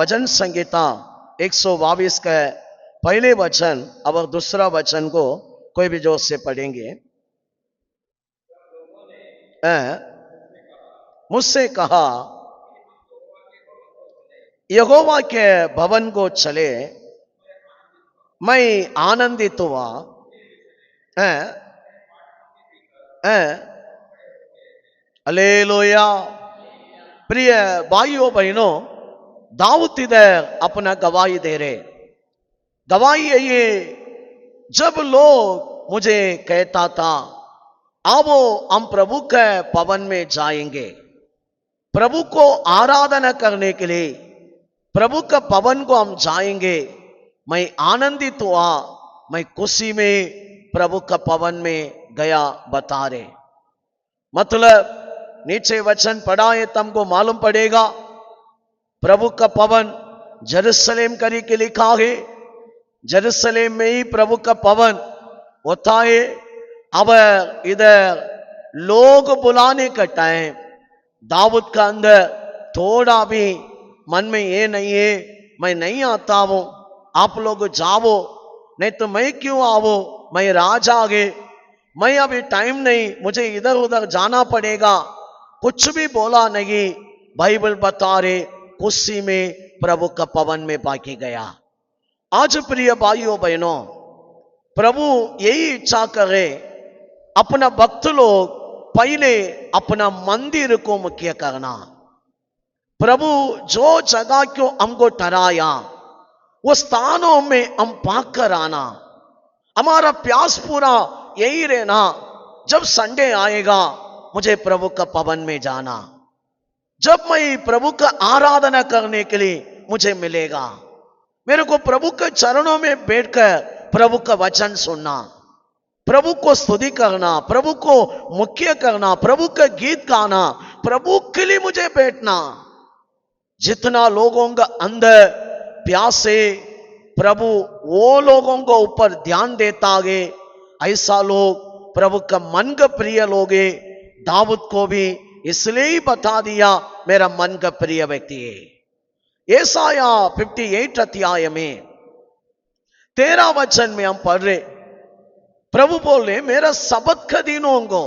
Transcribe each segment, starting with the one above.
भजन संगीता 122 का पहले वचन और दूसरा वचन को कोई भी जोर से पढ़ेंगे। मुझसे कहा यहोवा के भवन को चले, मैं आनंदित हुआ। हालेलुया। प्रिय भाइयों बहनों, दाऊद इधर अपना गवाही दे रहे। गवाही है ये, जब लोग मुझे कहता था आओ हम प्रभु के भवन में जाएंगे, प्रभु को आराधना करने के लिए प्रभु का भवन को हम जाएंगे, मैं आनंदित हुआ, मैं खुशी में प्रभु का भवन में गया बता रहे। मतलब नीचे वचन पढ़ा है, तुमको मालूम पड़ेगा प्रभु का भवन जेरूशलेम करी के लिखा है। जेरूशलेम में ही प्रभु का भवन होता है। अब इधर लोग बुलाने का टाइम दाऊद का अंदर थोड़ा भी मन में ये नहीं है मैं नहीं आता हूं, आप लोग जाओ, नहीं तो मैं क्यों आवो, मैं राजा आगे, मैं अभी टाइम नहीं, मुझे इधर उधर जाना पड़ेगा, कुछ भी बोला नहीं। बाइबल बता रहे खुशी में प्रभु का भवन में बाकी गया। आज प्रिय भाइयों बहनों, प्रभु यही इच्छा करे अपना भक्त लोग पहले अपना मंदिर को मुख्य करना। प्रभु जो जगह को हमको ठहराया वो स्थानों में हम पाक कर आना। हमारा प्यास पूरा यही रहना, जब संडे आएगा मुझे प्रभु का भवन में जाना, जब मैं प्रभु का आराधना करने के लिए मुझे मिलेगा, मेरे को प्रभु के चरणों में बैठकर प्रभु का वचन सुनना, प्रभु को स्तुति करना, प्रभु को मुख्य करना, प्रभु का गीत गाना, प्रभु के लिए मुझे बैठना। जितना लोगों का अंदर प्यास है प्रभु वो लोगों को ऊपर ध्यान देता है। ऐसा लोग प्रभु का मन का प्रिय लोग है। दाऊद को भी इसलिए ही बता दिया मेरा मन का प्रिय व्यक्ति है। यशाया 58 अध्याय में 13 वचन में हम पढ़ रहे, प्रभु बोल रहे मेरा सबत का दिनों को,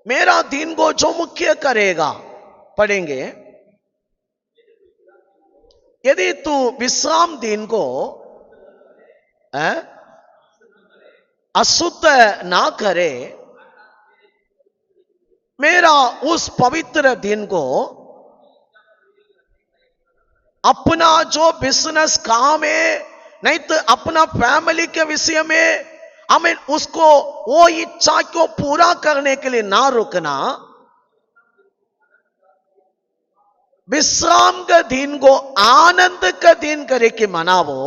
मेरा दिन को जो मुख्य करेगा। पढ़ेंगे, यदि तू विश्राम दिन को अशुद्ध ना करे, मेरा उस पवित्र दिन को अपना जो बिजनेस काम है, नहीं तो अपना फैमिली के विषय में हमें उसको वो इच्छा को पूरा करने के लिए ना रुकना, विश्राम का दिन को आनंद का दिन करे कि मनावो,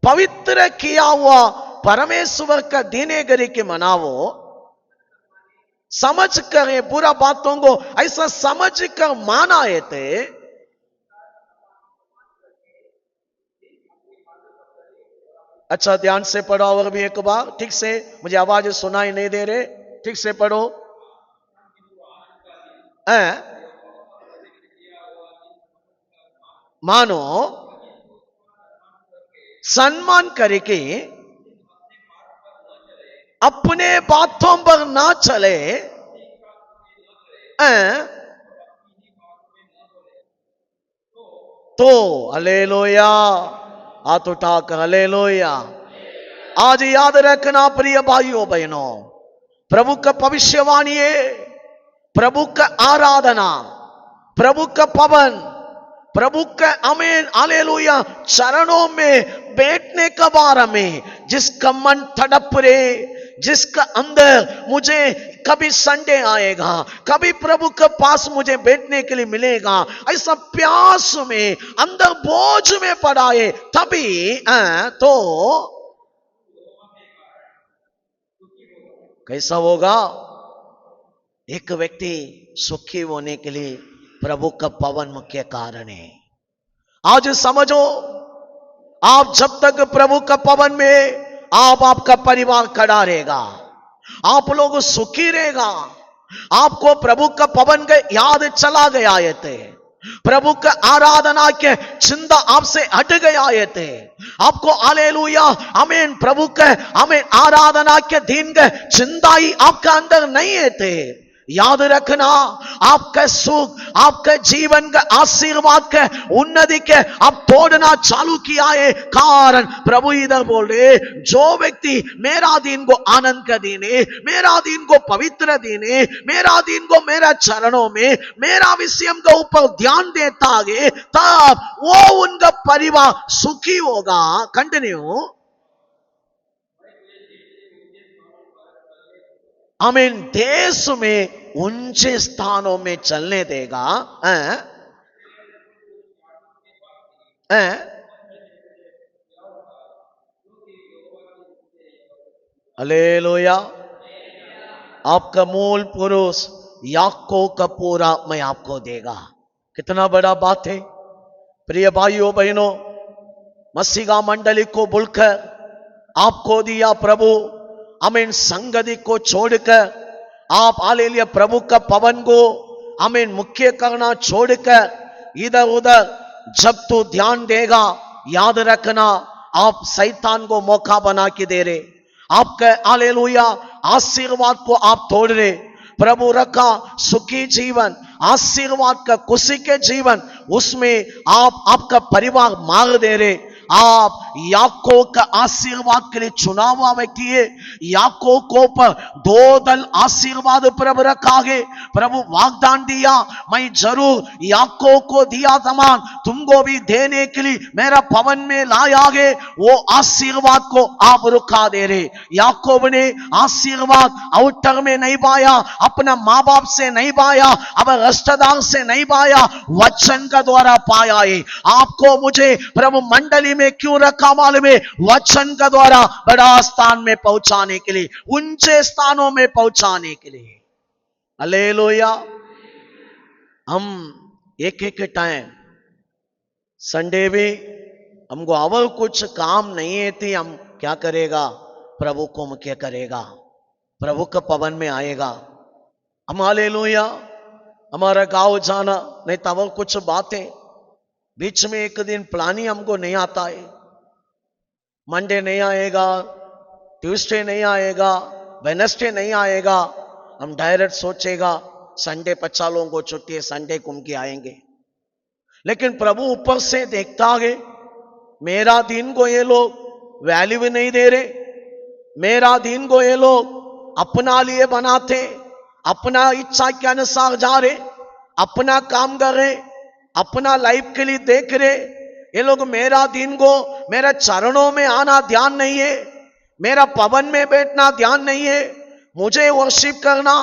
पवित्र किया हुआ परमेश्वर का दिन है करे कि मनावो। समझ कर बुरा बातों को ऐसा समझ कर माना है थे। अच्छा ध्यान से पढ़ो और भी एक बार ठीक से, मुझे आवाज सुनाई नहीं दे रहे, ठीक से पढ़ो। मानो सम्मान करके अपने बातों पर ना चले, तो हालेलुया, हाथ उठाकर हालेलुया। आज याद रखना प्रिय भाइयों बहनों, प्रभु का भविष्यवाणी है, प्रभु का आराधना, प्रभु का भवन, प्रभु का आमीन हालेलुया चरणों में बैठने का बारे में जिसका मन तड़प रहे, जिसका अंदर मुझे कभी संडे आएगा, कभी प्रभु के पास मुझे बैठने के लिए मिलेगा, ऐसा प्यास में अंदर बोझ में पड़ा है, तभी तो कैसा होगा। एक व्यक्ति सुखी होने के लिए प्रभु का भवन मुख्य कारण है। आज समझो, आप जब तक प्रभु का भवन में आपका परिवार खड़ा रहेगा, आप लोग सुखी रहेगा। आपको प्रभु का भवन का याद चला गया थे, प्रभु का आराधना के चिंता आपसे हट गया ये थे आपको हालेलुया आमीन प्रभु के आमीन आराधना के दिन के चिंता ही आपका अंदर नहीं है थे याद रखना आपके सुख आपके जीवन के आशीर्वाद के उन्नति के अब तोड़ना चालू किया है कारण प्रभु इधर बोल रहे जो व्यक्ति मेरा दिन को आनंद का दिन है मेरा दिन को पवित्र दिन है मेरा दिन को मेरा चरणों में मेरा विषय के ऊपर ध्यान देता है तब वो उनका परिवार सुखी होगा कंटिन्यू आमीन देश में ऊंचे स्थानों में चलने देगा हालेलुया आपका मूल पुरुष याकूब का पूरा मैं आपको देगा कितना बड़ा बात है प्रिय भाइयों बहनों मसीहा मंडली को बुलकर आपको दिया प्रभु आमीन संगति को छोड़कर आप हालेलुया प्रभु का पवन को आमीन मुख्य करना छोड़कर इधर उधर जब तू ध्यान देगा याद रखना आप शैतान को मौका बना के दे रहे आपके हालेलुया आशीर्वाद को आप तोड़ रहे प्रभु रखा सुखी जीवन आशीर्वाद का खुशी के जीवन उसमें आप आपका परिवार मार दे रहे आप याकूब का आशीर्वाद के लिए चुना हुआ व्यक्ति है याकूब को पर दो दल आशीर्वाद प्रभु रखा है प्रभु वाग्दान दिया मैं जरूर याकूब को दिया समान तुमको भी देने के लिए मेरा पवन में लाया है वो आशीर्वाद को आप रुका दे रहे याकूब ने आशीर्वाद आउटर में नहीं पाया अपना माँ बाप से नहीं पाया अब रिश्तेदार से नहीं पाया वचन का द्वारा पाया है आपको मुझे प्रभु मंडली में क्यों रखा मालूम है वचन का द्वारा बड़ा स्थान में पहुंचाने के लिए ऊंचे स्थानों में पहुंचाने के लिए हालेलुया हम एक एक टाइम संडे भी हमको अवल कुछ काम नहीं है थी हम क्या करेगा प्रभु को मुख्य करेगा प्रभु का पवन में आएगा हम हालेलुया हमारा गांव जाना नहीं तो अवल कुछ बातें बीच में एक दिन प्लानिंग हमको नहीं आता है मंडे नहीं आएगा ट्यूसडे नहीं आएगा वेडनेसडे नहीं आएगा हम डायरेक्ट सोचेगा संडे 50 लोगों को छुट्टी है संडे घूम के आएंगे लेकिन प्रभु ऊपर से देखता है मेरा दिन को ये लोग वैल्यू नहीं दे रहे मेरा दिन को ये लोग अपना लिए बनाते अपना इच्छा के अनुसार जा रहे अपना काम कर रहे अपना लाइफ के लिए देख रहे ये लोग मेरा दिन को मेरा चरणों में आना ध्यान नहीं है मेरा पवन में बैठना ध्यान नहीं है मुझे वर्शिप करना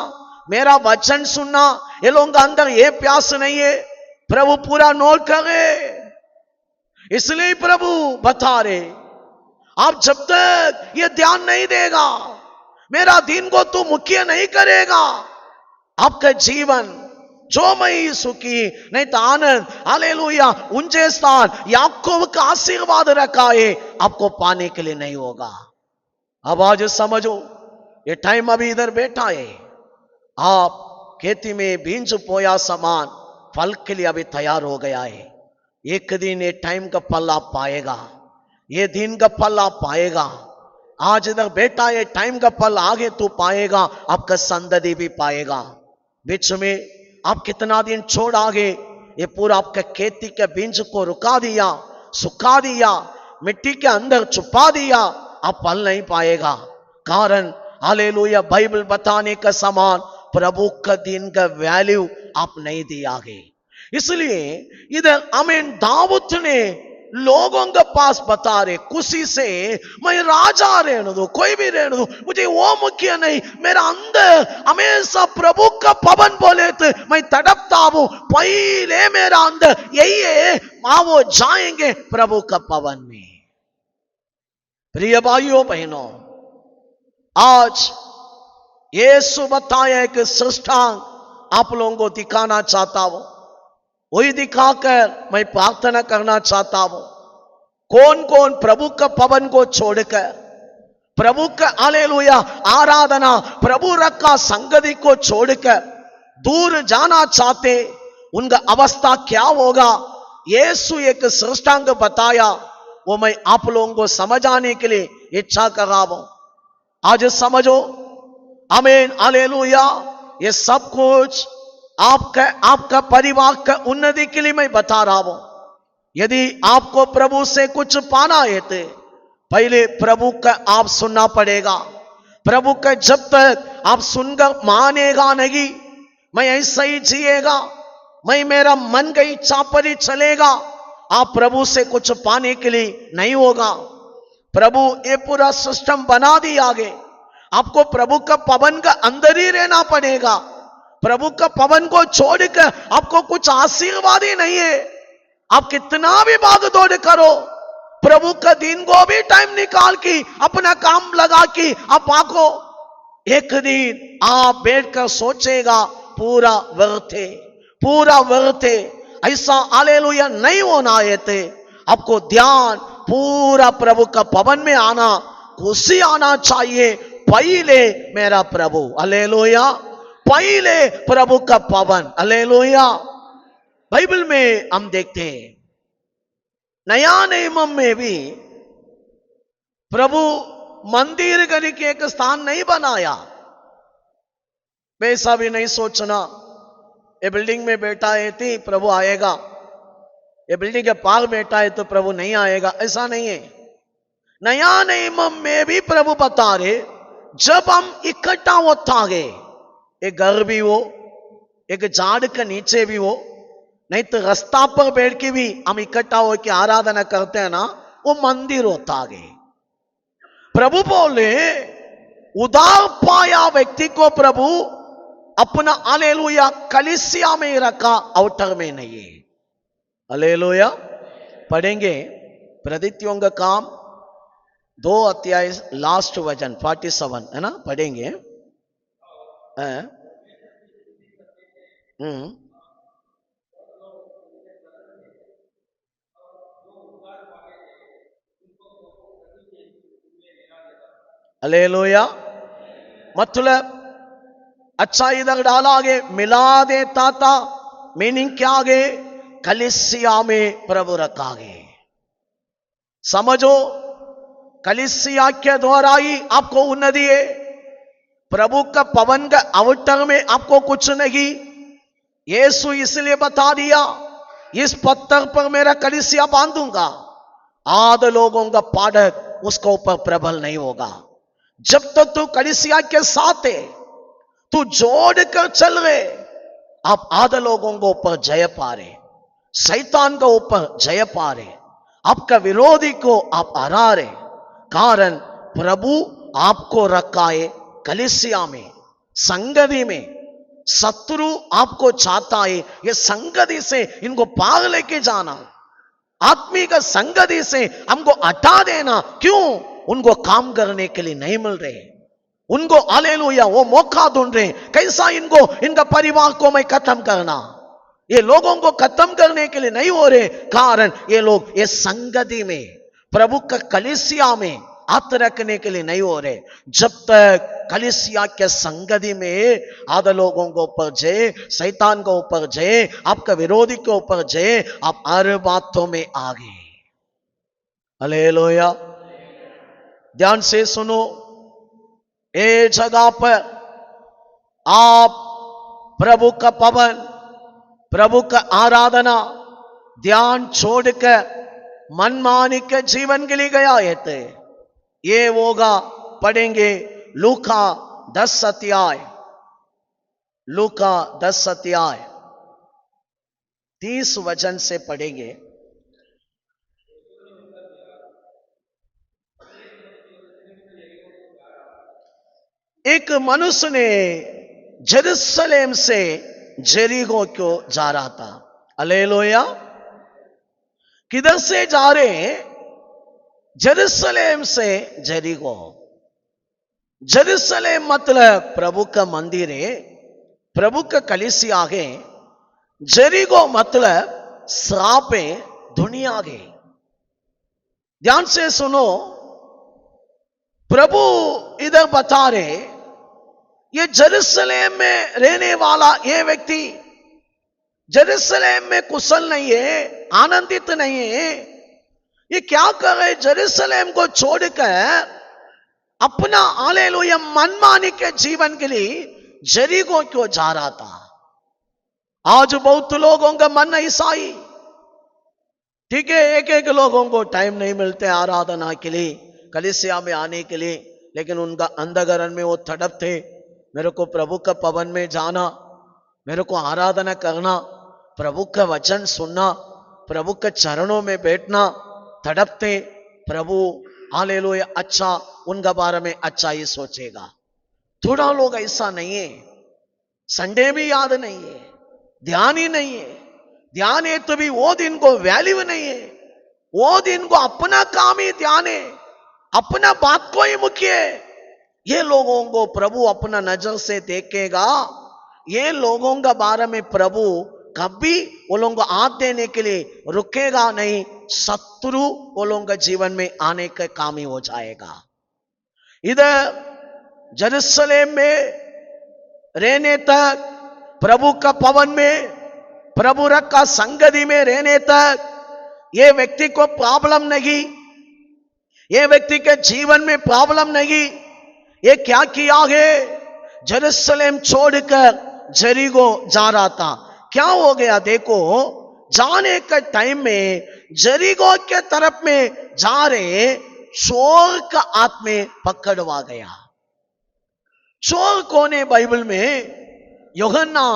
मेरा वचन सुनना ये लोगों का अंदर ये प्यास नहीं है प्रभु पूरा नोट करे इसलिए प्रभु बता रहे आप जब तक ये ध्यान नहीं देगा मेरा दिन को तू मुख्य नहीं करेगा आपका जीवन जो मैं सुखी नहीं तो आनंद हालेलुया ऊंचे स्थान याकूब का आशीर्वाद रखा है आपको पाने के लिए नहीं होगा अब आज समझो ये टाइम अभी इधर बैठा है आप खेती में बीज बोया समान फल के लिए अभी तैयार हो गया है एक दिन ये टाइम का फल आप पाएगा ये दिन का फल आप पाएगा आज इधर बैठा ये टाइम का फल आगे तू पाएगा आपका संतति भी पाएगा बीच में आप कितना दिन छोड़ आगे ये पूरा आपका खेती के बीज को रुका दिया सुखा दिया मिट्टी के अंदर छुपा दिया आप फल नहीं पाएगा कारण हालेलुया बाइबल बताने का समान प्रभु का दिन का वैल्यू आप नहीं दिया गए इसलिए इधर आमीन दाऊद ने लोगों के पास बता रहे खुशी से मैं राजा रहने दो कोई भी रहने दो मुझे वो मुख्य नहीं मेरा अंदर हमेशा प्रभु का पवन बोले तो मैं तड़पता हूं पहले मेरा अंदर यही है वो जाएंगे प्रभु का पवन में प्रिय भाइयों बहनों आज यीशु बताया कि सृष्टांग आप लोगों को दिखाना चाहता हूं वही दिखाकर मैं प्रार्थना करना चाहता हूं कौन कौन प्रभु का पवन को छोड़कर प्रभु का हालेलुया आराधना प्रभु रखा संगति को छोड़कर दूर जाना चाहते उनका अवस्था क्या होगा, यीशु एक सृष्टांग बताया, वो मैं आप लोगों को समझाने के लिए इच्छा कर रहा हूं। आज समझो, आमीन, हालेलुया। ये सब कुछ आपका आपका परिवार का उन्नति के लिए मैं बता रहा हूं। यदि आपको प्रभु से कुछ पाना है तो पहले प्रभु का आप सुनना पड़ेगा। प्रभु का जब तक आप सुनकर मानेगा नहीं, मैं ऐसा ही जिएगा, मैं मेरा मन की इच्छा पर ही चलेगा, आप प्रभु से कुछ पाने के लिए नहीं होगा। प्रभु ये पूरा सिस्टम बना दिया आगे, आपको प्रभु का पवन का अंदर ही रहना पड़ेगा। प्रभु का पवन को छोड़कर आपको कुछ आशीर्वाद ही नहीं है। आप कितना भी भाग दौड़ करो, प्रभु का दिन को भी टाइम निकाल के अपना काम लगा के आप आको, एक दिन आप बैठकर सोचेगा पूरा व्यर्थ है, पूरा व्यर्थ है। ऐसा हालेलुया नहीं होना है थे। आपको ध्यान पूरा प्रभु का पवन में आना, खुशी आना चाहिए। पहले मेरा प्रभु, हालेलुया, पहले प्रभु का पवन, हालेलुया। बाइबल में हम देखते हैं, नया नियम में भी प्रभु मंदिर करके एक स्थान नहीं बनाया। वैसा भी नहीं सोचना ये बिल्डिंग में बैठा है थी प्रभु आएगा, ये बिल्डिंग के पास बैठा है तो प्रभु नहीं आएगा, ऐसा नहीं है। नया नियम में भी प्रभु बता रहे, जब हम इकट्ठा होता गए, एक घर भी हो, एक झाड़ के नीचे भी हो, नहीं तो रास्ता पर बैठ के भी हम इकट्ठा होकर आराधना करते हैं ना, वो मंदिर होता गए। प्रभु बोले उदार पाया व्यक्ति को प्रभु अपना हालेलुया कलीसिया में रखा, आउटर में नहीं है। हालेलुया। पढ़ेंगे प्रदित्यों का काम 2 अध्याय लास्ट वचन 47 है ना, पढ़ेंगे। हालेलुया। मतलब अच्छा इधर डाला आगे, मिला देता था, मीनिंग क्या आगे, कलीसिया में प्रभु रखा गए। समझो, कलीसिया के द्वारा ही आपको उन्नति है। प्रभु का पवन का अवतर में आपको कुछ नहीं। यीशु इसलिए बता दिया, इस पत्थर पर मेरा कलीसिया बांधूंगा, आध लोगों का पाठक उसके ऊपर प्रबल नहीं होगा। जब तक तू कलीसिया के साथ है, तू जोड़ कर चल रहे, आप आधे लोगों को ऊपर जय पा रहे, शैतान के ऊपर जय पा रहे, आपका विरोधी को आप हरा रहे। कारण प्रभु आपको रखा है कलीसिया में, संगति में। शत्रु आपको चाहता है ये संगति से इनको पार लेके जाना, आत्मिक संगति से हमको हटा देना। क्यों? उनको काम करने के लिए नहीं मिल रहे, उनको हालेलुया वो मौका ढूंढ रहे, कैसा इनको इनका परिवार को मैं खत्म करना। ये लोगों को खत्म करने के लिए नहीं हो रहे, कारण ये लोग ये संगति में, प्रभु का कलीसिया में हाथ रखने के लिए नहीं हो रहे। जब तक कलीसिया के संगति में आधे लोगों को ऊपर जय, शैतान को ऊपर जय, आपका विरोधी के ऊपर जय, आप हर बातों में आगे। हालेलुया। ध्यान से सुनो, ए जगह पर आप प्रभु का पवन, प्रभु का आराधना, ध्यान छोड़कर मनमानी के जीवन के लिए गया है तो ये होगा। पढ़ेंगे लूका 10 अध्याय, लूका 10 अध्याय 30 वचन से पढ़ेंगे। एक मनुष्य ने जेरूशलेम से जेरिको को जा रहा था। हालेलुया। किधर से जा रहे? जेरूशलेम से जेरिको। जेरूशलेम मतलब प्रभु का मंदिर है, प्रभु का कलीसिया है। जेरिको मतलब श्राप है, दुनिया है। ध्यान से सुनो, प्रभु इधर बता रहे, ये जेरूशलेम में रहने वाला ये व्यक्ति जेरूसलेम में कुशल नहीं है, आनंदित नहीं है। ये क्या कर रहे? जेरूसलेम को छोड़कर अपना हालेलुया मनमानी के जीवन के लिए जरीको क्यों जा रहा था? आज बहुत लोगों का मन ऐसा ही, ठीक है, एक एक लोगों को टाइम नहीं मिलते आराधना के लिए, कलीसिया में आने के लिए, लेकिन उनका अंधकरण में वो तड़प थे, मेरे को प्रभु का भवन में जाना, मेरे को आराधना करना, प्रभु का वचन सुनना, प्रभु के चरणों में बैठना, तड़पते। प्रभु हालेलुया अच्छा, उनका बारे में अच्छा ही सोचेगा। थोड़ा लोग ऐसा नहीं है, संडे भी याद नहीं है, ध्यान ही नहीं है, ध्यान है तो भी वो दिन को वैल्यू नहीं है, वो दिन को अपना काम ही ध्यान है, अपना बात को ही मुख्य है। ये लोगों को प्रभु अपना नजर से देखेगा। ये लोगों का बारे में प्रभु कभी वो लोगों को हाथ देने के लिए रुकेगा नहीं, शत्रु वो लोगों के जीवन में आने का काम ही हो जाएगा। इधर जेरूसलेम में रहने तक, प्रभु का भवन में, प्रभु का संगति में रहने तक ये व्यक्ति को प्रॉब्लम नहीं, ये व्यक्ति के जीवन में प्रॉब्लम नहीं। ये क्या किया है? जेरूसलेम छोड़कर जरीको जा रहा था। क्या हो गया देखो, जाने के टाइम में जरीको के तरफ में जा रहे चोर का हाथ में पकड़वा गया। चोर कौन है बाइबल में? यूहन्ना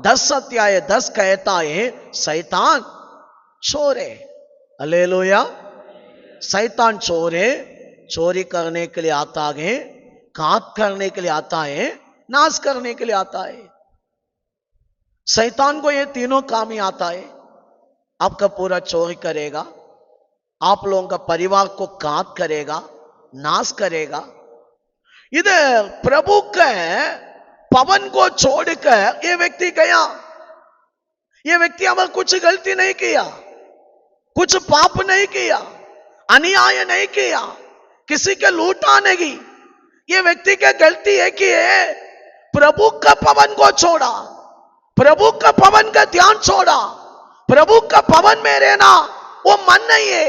10 अध्याय 10 कहता है शैतान चोर है। हालेलुया। शैतान चोर है, चोरी करने के लिए आता है, घात करने के लिए आता है, नाश करने के लिए आता है। शैतान को ये तीनों काम ही आता है। आपका पूरा चोरी करेगा, आप लोगों का परिवार को घात करेगा, नाश करेगा। इधर प्रभु के भवन को छोड़कर ये व्यक्ति गया। ये व्यक्ति अगर कुछ गलती नहीं किया, कुछ पाप नहीं किया, अन्याय नहीं किया, किसी के लूटा नहीं, ये व्यक्ति की गलती है कि प्रभु का भवन को छोड़ा, प्रभु का भवन का ध्यान छोड़ा, प्रभु का भवन में रहना वो मन नहीं है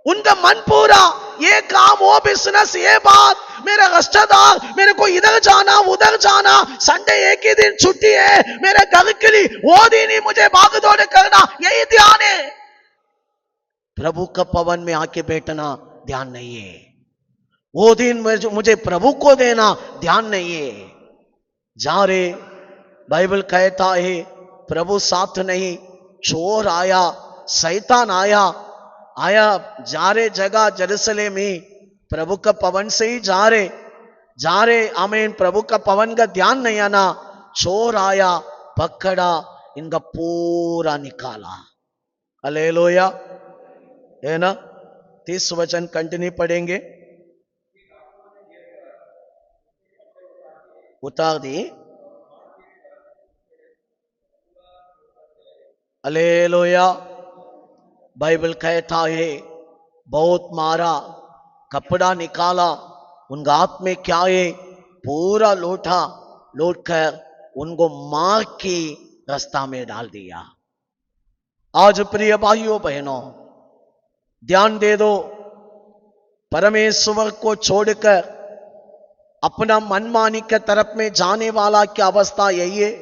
उनका। मन पूरा ये काम, वो बिजनेस, ये बात, मेरा रिश्तेदार, मेरे को इधर जाना उधर जाना, संडे एक ही दिन छुट्टी है, मेरे घर के लिए वो दिन ही मुझे भाग दौड़ करना, यही ध्यान है। प्रभु का भवन में आके बैठना ध्यान नहीं है। वो दिन मुझे प्रभु को देना ध्यान नहीं है। जा रे, बाइबल कहता है प्रभु साथ नहीं, चोर आया, शैतान आया, जा रे जगह जेरूसलेम ही, प्रभु का भवन से ही जा रहे आमीन। प्रभु का भवन का ध्यान नहीं आना, चोर आया, पकड़ा, इनका पूरा निकाला। हालेलुया, है ना। 30 वचन कंटिन्यू पढ़ेंगे। उतार दी। हालेलुया। बाइबल कहता है बहुत मारा, कपड़ा निकाला, उनका हाथ में क्या है? पूरा लोटा, लौट कर उनको मार के रास्ता में डाल दिया। आज प्रिय भाइयों बहनों, ध्यान दे दो, परमेश्वर को छोड़कर अपना मनमानी के तरफ में जाने वाला की अवस्था यही है।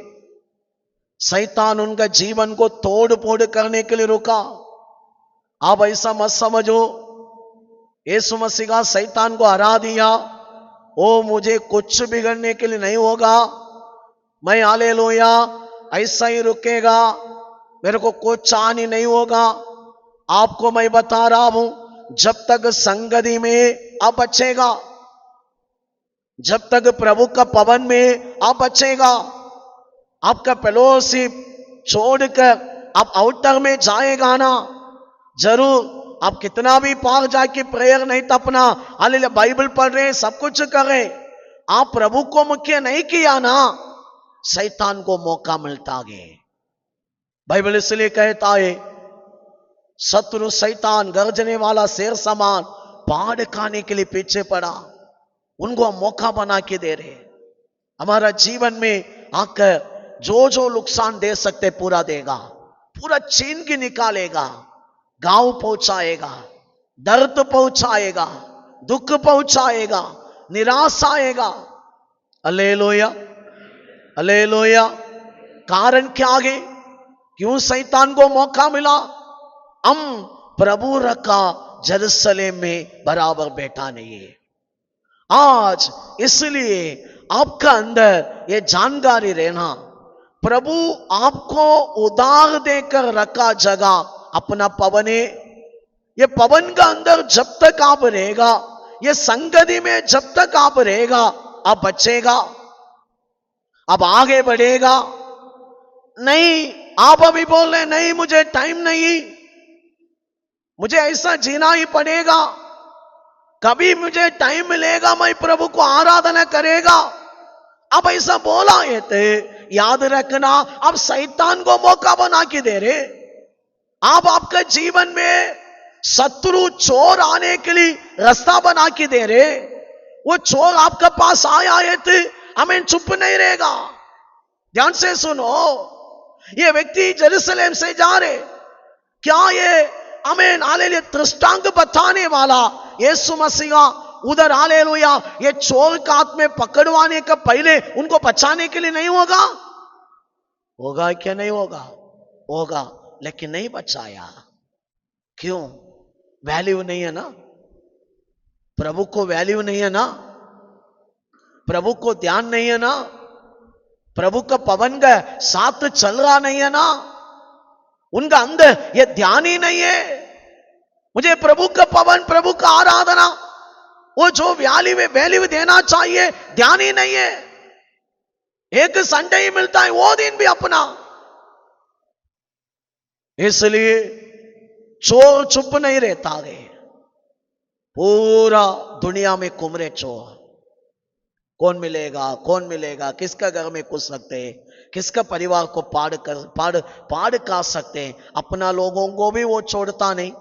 शैतान उनका जीवन को तोड़ फोड़ करने के लिए रुका। आप ऐसा मत समझो यीशु मसीह का शैतान को हरा दिया, ओ मुझे कुछ बिगड़ने के लिए नहीं होगा, मैं हालेलुया ऐसा ही रुकेगा, मेरे को कुछ हानि नहीं होगा। आपको मैं बता रहा हूं, जब तक संगति में आप बचेगा, जब तक प्रभु का भवन में आप बचेगा, आपका फेलोशिप छोड़कर आप आउटर में जाएगा ना, जरूर आप कितना भी पार जाके प्रेयर नहीं तपना, हालेलुया बाइबल पढ़ रहे, सब कुछ कर रहे, आप प्रभु को मुख्य नहीं किया ना, शैतान को मौका मिलता है। बाइबल इसलिए कहता है शत्रु शैतान गर्जने वाला शेर समान बाढ़ खाने के लिए पीछे पड़ा, उनको हम मौका बना के दे रहे। हमारा जीवन में आकर जो नुकसान दे सकते पूरा देगा। पूरा छीन के निकालेगा, गांव पहुंचाएगा, दर्द पहुंचाएगा, दुख पहुंचाएगा, निराशा आएगा। Hallelujah, hallelujah. कारण क्या है? क्यों शैतान को मौका मिला? हम प्रभु रखा जेरूशलेम में बराबर बैठा नहीं है आज। इसलिए आपका अंदर ये जानकारी रहना, प्रभु आपको उधार देकर रखा जगह अपना पवन है। ये पवन का अंदर जब तक आप रहेगा, ये संगति में जब तक आप रहेगा, आप बचेगा, अब आगे बढ़ेगा। नहीं, आप अभी बोल रहे नहीं मुझे टाइम नहीं, मुझे ऐसा जीना ही पड़ेगा, कभी मुझे टाइम मिलेगा मैं प्रभु को आराधना करेगा। अब ऐसा बोला है तो याद रखना, अब शैतान को मौका बना के दे रहे आप। आपके जीवन में शत्रु चोर आने के लिए रास्ता बना के दे रहे। वो चोर आपके पास आया है तो हमें चुप नहीं रहेगा। ध्यान से सुनो, ये व्यक्ति जेरूशलेम से जा रहे, क्या ये हमें हालेलुया दृष्टांत बताने वाला यीशु मसीह उधर हालेलुया ये चोर का हाथ में पकड़वाने का पहले उनको बचाने के लिए नहीं होगा? होगा क्या? नहीं होगा, होगा, लेकिन नहीं बचाया। क्यों? वैल्यू नहीं है ना, प्रभु को वैल्यू नहीं है ना, प्रभु को ध्यान नहीं है ना, प्रभु का पवन का साथ चल रहा नहीं है ना, उनका अंदर ये ध्यान ही नहीं है। मुझे प्रभु का पवन, प्रभु का आराधना, वो जो वैल्यू देना चाहिए, ध्यान ही नहीं है। एक संडे ही मिलता है, वो दिन भी अपना। इसलिए चोर चुप नहीं रहता है, पूरा दुनिया में कुमरे चोर। कौन मिलेगा, कौन मिलेगा, किसका घर में घुस सकते हैं, किसका परिवार को पाड़ काट सकते हैं। अपना लोगों को भी वो छोड़ता नहीं,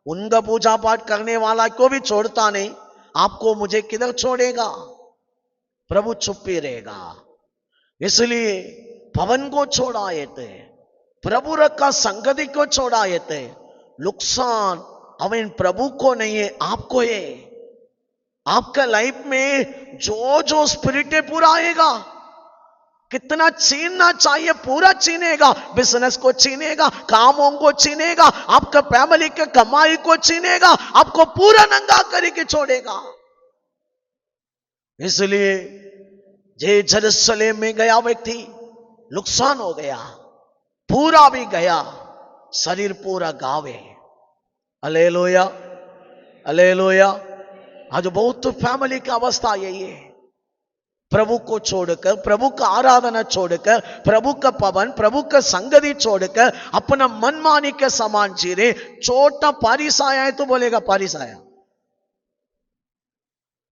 उनका पूजा पाठ करने वाला को भी छोड़ता नहीं। आपको मुझे किधर छोड़ेगा? प्रभु चुप ही रहेगा। इसलिए पवन को छोड़ाए थे, प्रभु रखा संगति को छोड़ाए थे। नुकसान अवन प्रभु को नहीं है, आपको है। आपका लाइफ में जो जो स्पिरिट है पूरा आएगा। कितना छीनना चाहिए पूरा छीनेगा, बिजनेस को छीनेगा, कामों को छीनेगा, आपका फैमिली के कमाई को छीनेगा, आपको पूरा नंगा करके छोड़ेगा। इसलिए जे जेरूशलेम में गया व्यक्ति नुकसान हो गया, पूरा भी गया, शरीर पूरा गावे। Hallelujah, hallelujah. आज बहुत फैमिली की अवस्था यही है, प्रभु को छोड़कर, प्रभु का आराधना छोड़कर, प्रभु का पवन, प्रभु का संगति छोड़कर अपना मनमानी के समान जी रहे। छोटा बारिश आया है तो बोलेगा बारिश आया,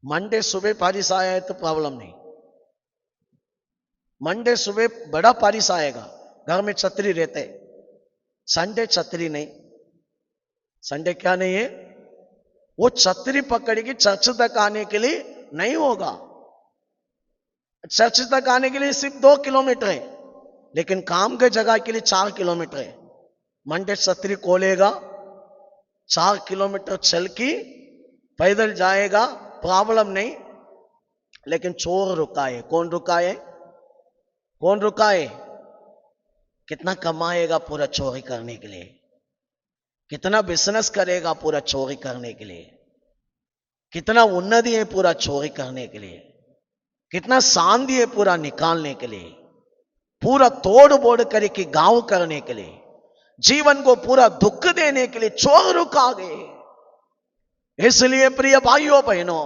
मंडे सुबह बारिश आया है तो प्रॉब्लम नहीं। मंडे सुबह बड़ा बारिश आएगा, घर में छतरी रहते, संडे छतरी नहीं। संडे क्या नहीं है? वो छतरी पकड़ेगी, चर्च तक आने के लिए नहीं होगा। चर्च तक आने के लिए सिर्फ 2 किलोमीटर है, लेकिन काम के जगह के लिए 4 किलोमीटर है। मंडे छतरी खोलेगा, 4 किलोमीटर चल के पैदल जाएगा, प्रॉब्लम नहीं। लेकिन चोर रुका है। कौन रुका है? कौन रुका है? कितना कमाएगा पूरा चोरी करने के लिए, कितना बिजनेस करेगा पूरा चोरी करने के लिए, कितना उन्नति है पूरा चोरी करने के लिए, कितना शांति है पूरा निकालने के लिए, पूरा तोड़ बोड़ करके गांव करने के लिए, जीवन को पूरा दुख देने के लिए चोर रुका गए। इसलिए प्रिय भाइयों बहनों,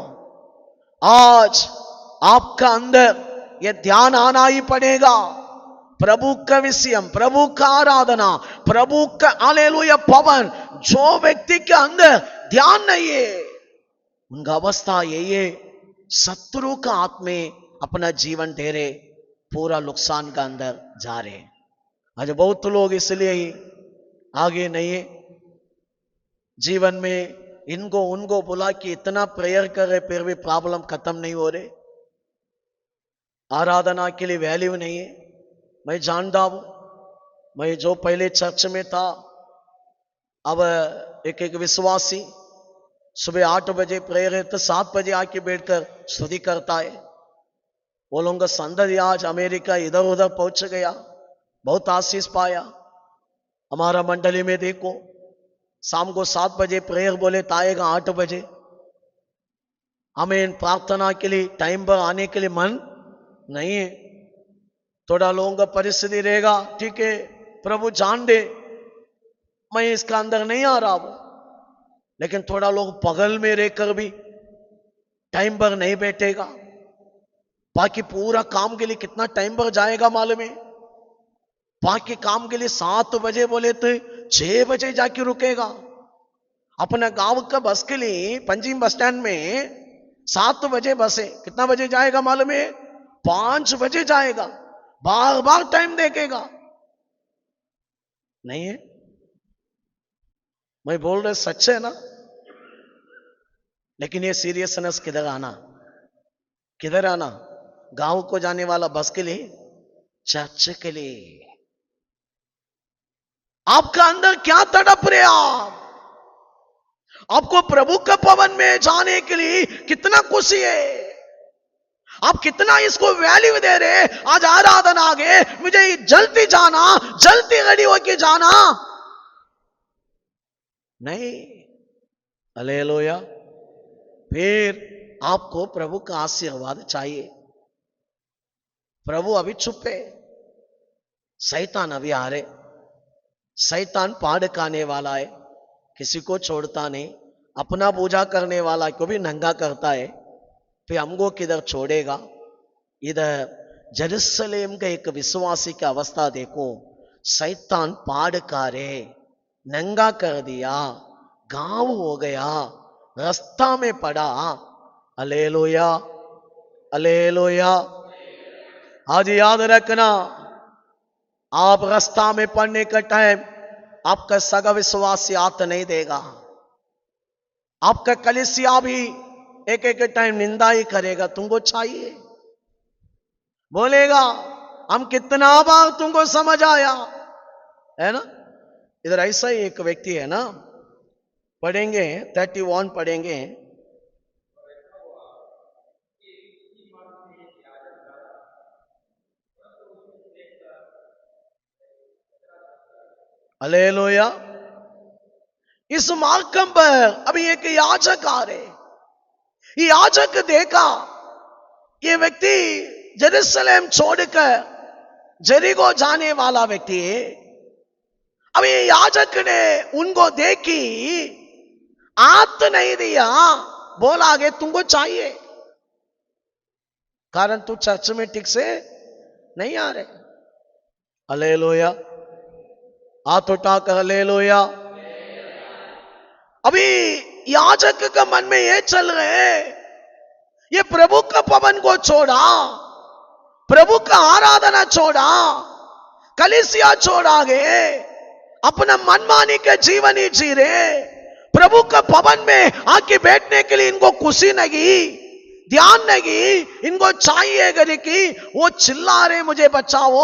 आज आपका अंदर यह ध्यान आना ही पड़ेगा। प्रभु का विषयम, प्रभु का आराधना, प्रभु का हालेलुया पवन, जो व्यक्ति के अंदर ध्यान नहीं है, उनका अवस्था यही है, शत्रु का हाथ में अपना जीवन दे रहे, पूरा नुकसान का अंदर जा रहे। आज बहुत लोग इसलिए ही आगे नहीं है जीवन में। इनको उनको बुला कि इतना प्रेयर कर रहे, फिर भी प्रॉब्लम खत्म नहीं हो रहे। आराधना के लिए वैल्यू नहीं है। मैं जानता हूं, मैं जो पहले चर्च में था, अब एक एक विश्वासी सुबह 8 बजे प्रेयर है तो 7 बजे आके बैठकर स्तुति करता है। वो लोगों का संदर्भ आज अमेरिका इधर उधर पहुंच गया, बहुत आशीष पाया। हमारा मंडली में देखो, शाम को 7 बजे प्रेयर बोले तो आएगा 8 बजे। हमें प्रार्थना के लिए टाइम पर आने के लिए मन नहीं है। थोड़ा लोगों का परिस्थिति रहेगा, ठीक है प्रभु जान दे, मैं इसका अंदर नहीं आ रहा हूं, लेकिन थोड़ा लोग बगल में रहकर भी टाइम पर नहीं बैठेगा। बाकी पूरा काम के लिए कितना टाइम पर जाएगा मालूम है? बाकी काम के लिए 7 बजे बोले तो 6 बजे जाके रुकेगा। अपना गांव का बस के लिए पंजीम बस स्टैंड में 7 बजे बस है, कितना बजे जाएगा मालूम है? 5 बजे जाएगा। बार बार टाइम देखेगा, नहीं है? मैं बोल रहा सच है ना? लेकिन ये सीरियसनेस किधर आना, किधर आना? गांव को जाने वाला बस के लिए, चर्च के लिए। आपका अंदर क्या तड़प रहे? आपको प्रभु के भवन में जाने के लिए कितना खुशी है, आप कितना इसको वैल्यू दे रहे? आज आराधना आ गए, मुझे जल्दी जाना, जल्दी रेडी होके जाना नहीं। हालेलुया। फिर आपको प्रभु का आशीर्वाद चाहिए। प्रभु अभी चुप है, शैतान अभी आ रहे। शैतान पाड़ खाने वाला है, किसी को छोड़ता नहीं, अपना पूजा करने वाला को भी नंगा करता है। फिर हमको किधर छोड़ेगा? इधर जेरूसलेम का एक विश्वासी की अवस्था देखो, शैतान पाड़ कारे, नंगा कर दिया, गांव हो गया, रास्ता में पड़ा। Hallelujah, hallelujah. आज याद रखना, आप रास्ता में पड़ने का टाइम आपका सगा विश्वासी हाथ नहीं देगा। आपका कलीसिया भी एक एक टाइम निंदा ही करेगा। तुमको चाहिए, बोलेगा हम कितना बार तुमको समझ आया है ना। इधर ऐसा ही एक व्यक्ति है ना, पढ़ेंगे 31 पढ़ेंगे। हालेलुया। इस मार्गम पर अभी एक याजक आ रहे, ये याजक देखा ये व्यक्ति जेरूसलेम छोड़कर जेरिको जाने वाला व्यक्ति है। अब ये याजक ने उनको देखी, हाथ नहीं दिया, बोला आगे तुमको चाहिए, कारण तू चर्च में ठीक से नहीं आ रहे। हालेलुया, हाथ उठाकर हालेलुया। अभी याजक का मन में ये चल रहे, ये प्रभु का भवन को छोड़ा, प्रभु का आराधना छोड़ा, कलीसिया छोड़ा गए, अपना मनमानी के जीवन ही जी रहे। प्रभु का भवन में आके बैठने के लिए इनको खुशी नहीं, ध्यान नहीं, इनको चाहिए करे कि वो चिल्ला रहे मुझे बचाओ,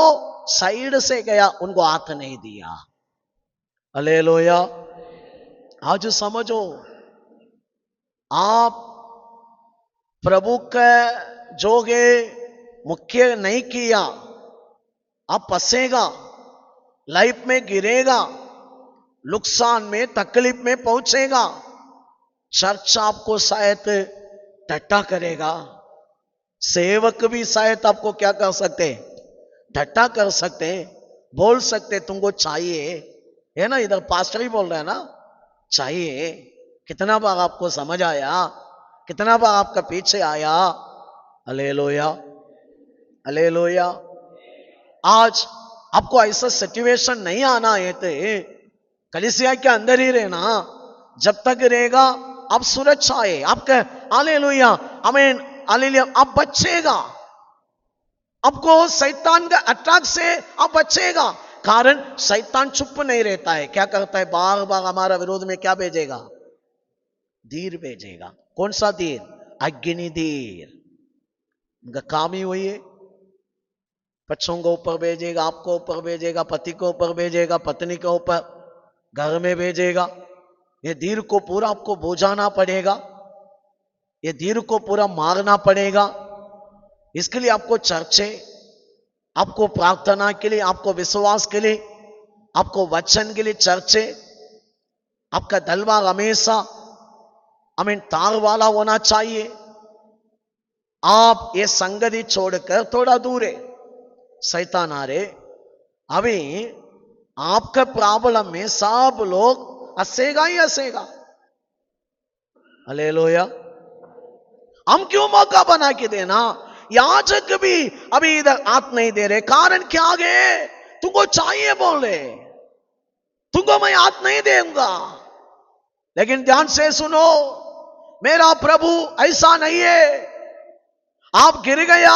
साइड से गया, उनको हाथ नहीं दिया। हालेलुया। आज समझो, आप प्रभु का जोगे मुख्य नहीं किया, आप फंसेगा, लाइफ में गिरेगा, नुकसान में तकलीफ में पहुंचेगा। चर्च आपको शायद ठट्टा करेगा, सेवक भी शायद आपको क्या कर सकते, ठट्टा कर सकते, बोल सकते तुमको चाहिए है ना। इधर पास्टर ही बोल रहे हैं ना, चाहिए। कितना बार आपको समझ आया, कितना बार आपका पीछे आया। Hallelujah, hallelujah. आज आपको ऐसा सिचुएशन नहीं आना है तो कलीसिया के अंदर ही रहना। जब तक रहेगा आप सुरक्षा है आपका। हालेलुया, आमीन, हालेलुया। आप बचेगा, आपको शैतान का अटैक से आप बचेगा, कारण शैतान चुप नहीं रहता है। क्या करता है? बार बार हमारा विरोध में क्या भेजेगा? धीर भेजेगा। कौन सा धीर? अग्नि धीर। उनका काम ही वही है। बच्चों को ऊपर भेजेगा, आपको ऊपर भेजेगा, पति को ऊपर भेजेगा, पत्नी के ऊपर, घर में भेजेगा। ये धीर को पूरा आपको बोझाना पड़ेगा, ये धीर को पूरा मारना पड़ेगा। इसके लिए आपको चर्चे, आपको प्रार्थना के लिए, आपको विश्वास के लिए, आपको वचन के लिए चर्चे, आपका तलवार हमेशा तार वाला होना चाहिए। आप ये संगति छोड़कर थोड़ा दूर है। शैतान आ रहे, अभी आपका प्रॉब्लम में सब लोग हंसेगा ही हंसेगा। हालेलुया। हम क्यों मौका बना के देना? याजक भी अभी इधर हाथ नहीं दे रहे, कारण क्या है? तुमको चाहिए बोले, तुमको मैं हाथ नहीं दूंगा। लेकिन ध्यान से सुनो, मेरा प्रभु ऐसा नहीं है। आप गिर गया,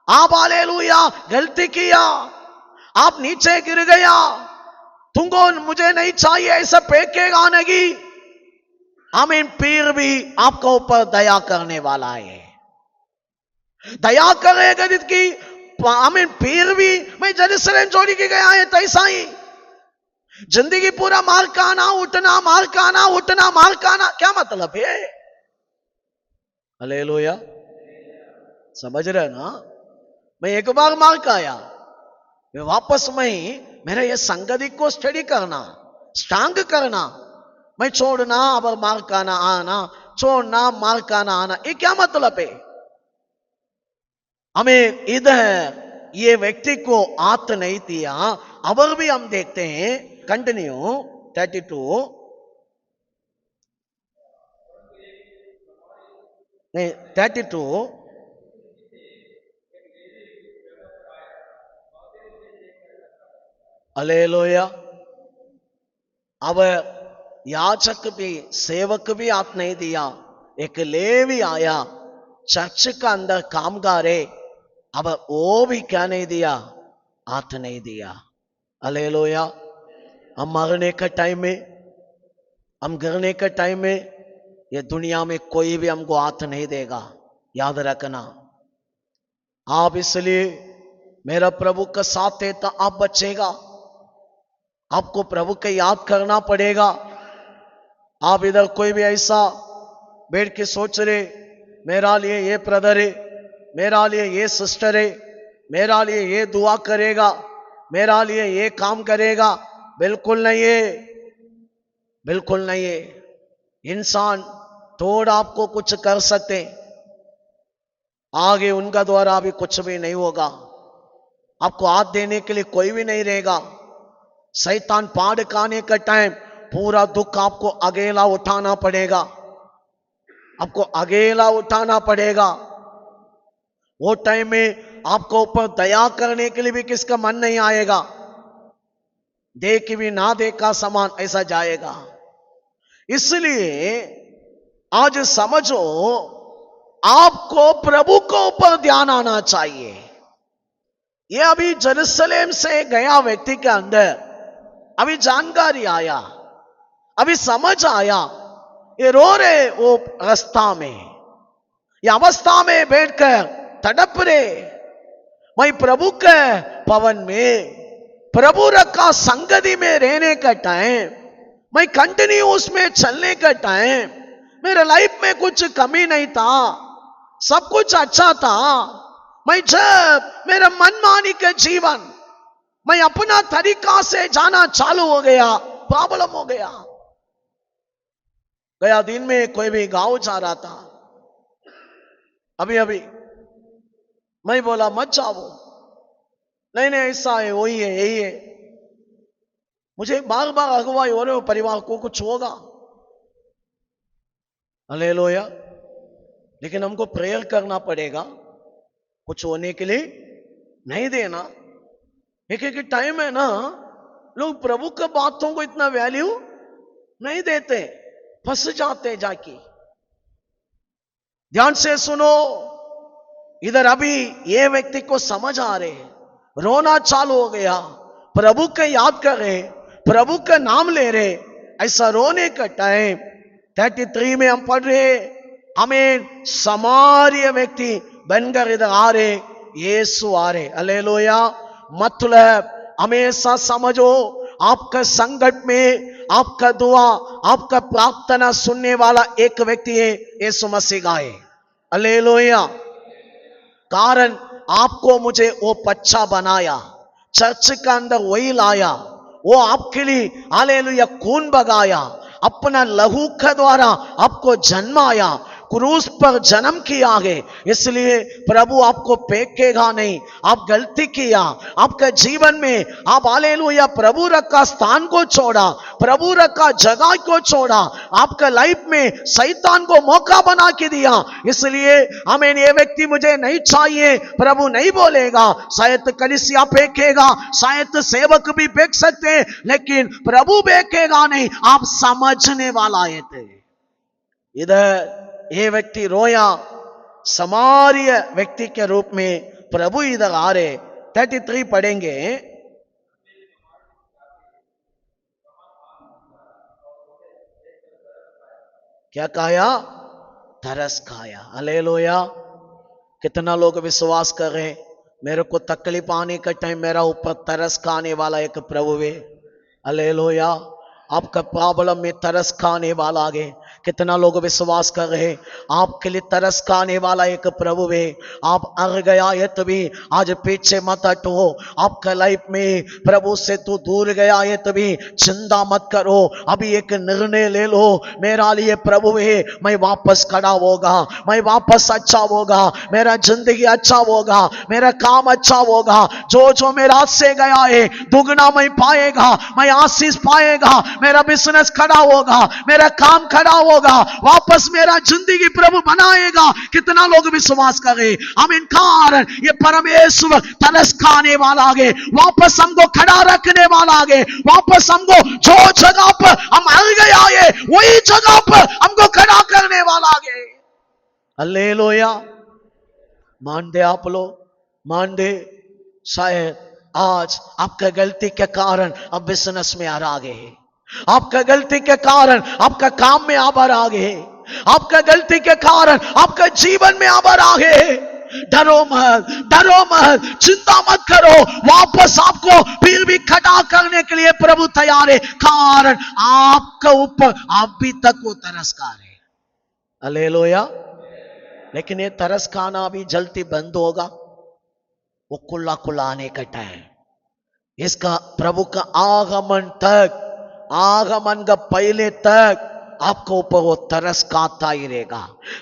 आप हालेलुया गलती किया, आप नीचे गिर गया, तुमको मुझे नहीं चाहिए ऐसा फेंकेगा नहीं। आमीन। पीर भी आपका ऊपर दया करने वाला है, दया करेगा जिसकी। आमीन। पीर भी, मैं जेरूसलेम छोड़ के गया है, तैसा ही जिंदगी पूरा मार खाना उठना, मार खाना उठना, मार खाना, क्या मतलब है? हालेलुया। समझ रहे ना? मैं एक बार मार खाया, मैं वापस मेरा ये संगति को स्टडी करना, स्ट्रांग करना, मैं छोड़ना अब मार खाना आना, छोड़ना मार खाना आना, ये क्या मतलब है? हमें इधर ये व्यक्ति को हाथ नहीं दिया। अब भी हम देखते हैं, कंटिन्यू 32 नहीं 32 हालेलुया। अब याजक भी, सेवक भी हाथ नहीं दिया, एक लेवी आया, चर्च का अंदर कामगार है, अब वो भी क्या नहीं दिया? हाथ नहीं दिया। हालेलुया। हम मरने का टाइम में, हम गिरने का टाइम में, ये दुनिया में कोई भी हमको हाथ नहीं देगा, याद रखना आप। इसलिए मेरा प्रभु का साथ है तो आप बचेगा। आपको प्रभु को याद करना पड़ेगा। आप इधर कोई भी ऐसा बैठ के सोच रहे, मेरा लिए ये ब्रदर है, मेरा लिए ये सिस्टर है, मेरा लिए ये दुआ करेगा, मेरा लिए ये काम करेगा, बिल्कुल नहीं है, बिल्कुल नहीं है। इंसान थोड़ा आपको कुछ कर सकते, आगे उनका द्वारा भी कुछ भी नहीं होगा। आपको हाथ देने के लिए कोई भी नहीं रहेगा। शैतान पाड़ खाने का टाइम पूरा दुख आपको अकेला उठाना पड़ेगा, आपको अकेला उठाना पड़ेगा। वो टाइम में आपको ऊपर दया करने के लिए भी किसका मन नहीं आएगा, दे के भी ना देखा समान ऐसा जाएगा। इसलिए आज समझो, आपको प्रभु को ऊपर ध्यान आना चाहिए। ये अभी जेरूसलेम से गया व्यक्ति के अंदर अभी जानकारी आया, अभी समझ आया, ये रो रहे वो रास्ता में, ये अवस्था में बैठकर तड़प रहे। मैं प्रभु के भवन में, प्रभु रखा संगति में रहने का टाइम, मैं कंटिन्यू उसमें चलने का टाइम, मेरे लाइफ में कुछ कमी नहीं था, सब कुछ अच्छा था। मैं जब मेरा मनमानी का जीवन, मैं अपना तरीका से जाना चालू हो गया, प्रॉब्लम हो गया। गया दिन में कोई भी गांव जा रहा था, अभी मैं बोला मत जाओ, नहीं ऐसा है, वही है, यही है। मुझे बार बार अगुवाई हो रहे हो, परिवार को कुछ होगा। हालेलुया। लेकिन हमको प्रेयर करना पड़ेगा, कुछ होने के लिए नहीं देना। एक टाइम है ना, लोग प्रभु के बातों को इतना वैल्यू नहीं देते, फंस जाते जाके। ध्यान से सुनो, इधर अभी ये व्यक्ति को समझ आ रहे, रोना चालू हो गया, प्रभु के याद कर रहे, प्रभु का नाम ले रहे। ऐसा रोने का टाइम 33 में हम पढ़ रहे, हमें समार्य व्यक्ति बनकर इधर आ रहे, यीशु आ रहे। हालेलुया। मतलब हमेशा समझो, आपका संकट में आपका दुआ, आपका प्रार्थना सुनने वाला एक व्यक्ति है, यीशु मसीह का है। हालेलुया। कारण आपको मुझे वो बच्चा बनाया, चर्च के अंदर वही लाया, वो आपके लिए हालेलुया खून बगाया, अपना लहू के द्वारा आपको जन्माया, क्रूस पर जन्म किया है। इसलिए प्रभु आपको फेंकेगा नहीं। आप गलती किया, आपके जीवन में आप हालेलुया प्रभु रखा स्थान को छोड़ा, प्रभु रखा जगह को छोड़ा, आपका लाइफ में शैतान को मौका बना के दिया। इसलिए हमें ये व्यक्ति मुझे नहीं चाहिए, प्रभु नहीं बोलेगा। शायद कलीसिया फेंकेगा, शायद सेवक भी फेंक सकते हैं, लेकिन प्रभु फेंकेगा नहीं। आप समझने वाला है थे। इधर ये व्यक्ति रोया, समार्य व्यक्ति के रूप में प्रभु इधर आ रहे। 33 पढ़ेंगे। क्या खाया? तरस खाया। हालेलुया। कितना लोग विश्वास कर रहे हैं, मेरे को तकलीफ आने का टाइम मेरा ऊपर तरस खाने वाला एक प्रभु है। हालेलुया। आपका प्रॉब्लम में तरस खाने वाला है। कितना लोग विश्वास कर रहे हैं, आपके लिए तरस खाने वाला एक प्रभु है। आप अड़ गया है तभी आज पीछे मत हटो। आपका लाइफ में प्रभु से तू दूर गया है तभी चिंता मत करो। अभी एक निर्णय ले लो, मेरा लिए प्रभु है, मैं वापस खड़ा होगा, मैं वापस अच्छा होगा, मेरा जिंदगी अच्छा होगा, मेरा काम अच्छा होगा। जो जो मेरा हाथ से गया है दुगना मैं पाएगा, मैं आशीष पाएगा, मेरा बिजनेस खड़ा होगा, मेरा काम खड़ा होगा, वापस मेरा जिंदगी प्रभु बनाएगा। कितना लोग विश्वास करे? हम इन कारण ये परमेश्वर तरस खाने वाला है, वापस हमको खड़ा रखने वाला है, वापस हमको जो जगह पर हम हल गया है वही जगह पर हमको खड़ा करने वाला है। हालेलुया। मान दे आप लोग, मान दे। शायद आज आपका गलती के कारण अब बिजनेस में आ गए, आपका गलती के कारण आपका काम में आबर आ गए, आपका गलती के कारण आपका जीवन में आबर आ गए। डरो मत, डरो मत, चिंता मत करो, वापस आपको फिर भी खड़ा करने के लिए प्रभु तैयार है। कारण आपका ऊपर अभी तक वो तरस खा रहे। हालेलुया। लेकिन ये तरस खाना अभी जल्दी बंद होगा। वो कुल्ला कुल्ला आने का टाइम, इसका प्रभु का आगमन तक, आगमन का पहले तक आपको ऊपर वो तरस खाता ही रहेगा।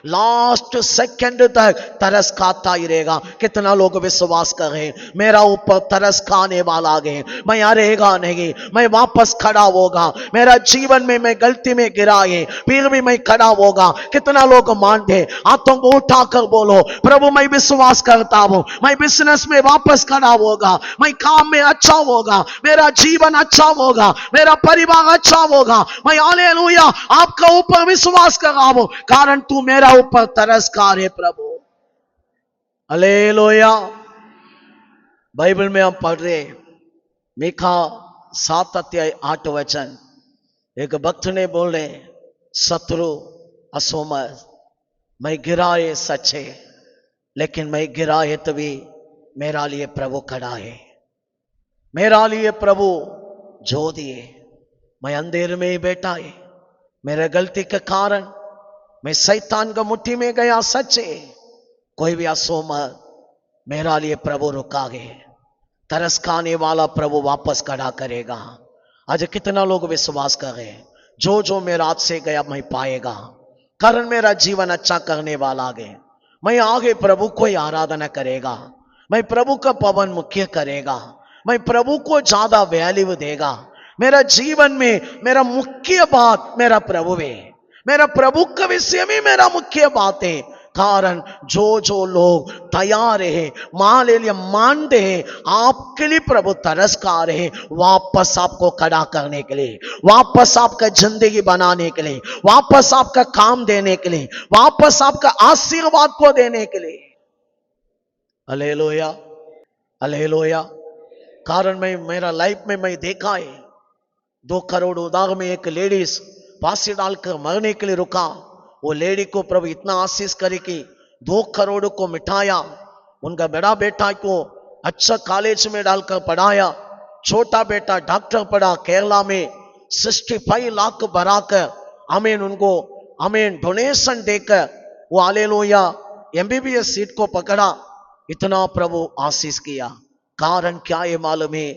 लास्ट सेकंड तक तरस खाता ही रहेगा। कितना लोग विश्वास कर रहे हैं, मेरा ऊपर तरस खाने वाला है, मैं हारेगा नहीं, मैं वापस खड़ा होगा, मेरा जीवन में मैं गलती में गिरा है फिर भी मैं खड़ा होगा। कितना लोग मानते? हाथों को उठाकर बोलो, प्रभु मैं विश्वास करता हूं, मैं बिजनेस में वापस खड़ा होगा, मैं काम में अच्छा होगा, मेरा जीवन अच्छा होगा, मेरा परिवार अच्छा होगा। मैं हालेलुया आपका ऊपर विश्वास कर रहा हूं, कारण तू मेरा ऊपर तरस खा रहे प्रभु। हालेलुया। बाइबल में हम पढ़ रहे मीका 7 अध्याय 8 वचन। एक भक्त ने बोले, शत्रु असोमत, मैं गिराए सच्चे, लेकिन मैं गिराए तभी मेरा लिए प्रभु खड़ा है, मेरा लिए प्रभु जो दिए। मैं अंधेरे में ही बैठा है, मेरे गलती के कारण मैं शैतान का मुट्ठी में गया सच्चे, कोई भी असोमत, मेरा लिए प्रभु रुका गए। तरस खाने वाला प्रभु वापस खड़ा करेगा। आज कितना लोग विश्वास कर रहे हैं, जो जो मेरा हाथ से गया मैं पाएगा, कारण मेरा जीवन अच्छा करने वाला है। मैं आगे प्रभु को ही आराधना करेगा, मैं प्रभु का पवन मुख्य करेगा, मैं प्रभु को ज्यादा वैल्यू देगा। मेरा जीवन में मेरा मुख्य बात मेरा प्रभु है, मेरा प्रभु का विषय में मेरा मुख्य बात है। कारण जो जो लोग तैयार है, मान ले लिया, मानते हैं आपके लिए प्रभु तरस खा रहे हैं, वापस आपको खड़ा करने के लिए, वापस आपका जिंदगी बनाने के लिए, वापस आपका काम देने के लिए, वापस आपका आशीर्वाद को देने के लिए। Hallelujah, hallelujah. कारण मैं मेरा लाइफ में मैं देखा है, 2 करोड़ उधार में एक लेडीज फांसी डालकर मरने के लिए रुका। वो लेडी को प्रभु इतना आशीष करे कि 2 करोड़ को मिटाया, उनका बड़ा बेटा को अच्छा कॉलेज में डालकर पढ़ाया, छोटा बेटा डॉक्टर पढ़ा केरला में, 65 लाख भराकर आमीन उनको आमीन डोनेशन देकर वो हालेलुया MBBS सीट को पकड़ा। इतना प्रभु आशीष किया। कारण क्या है मालूम है?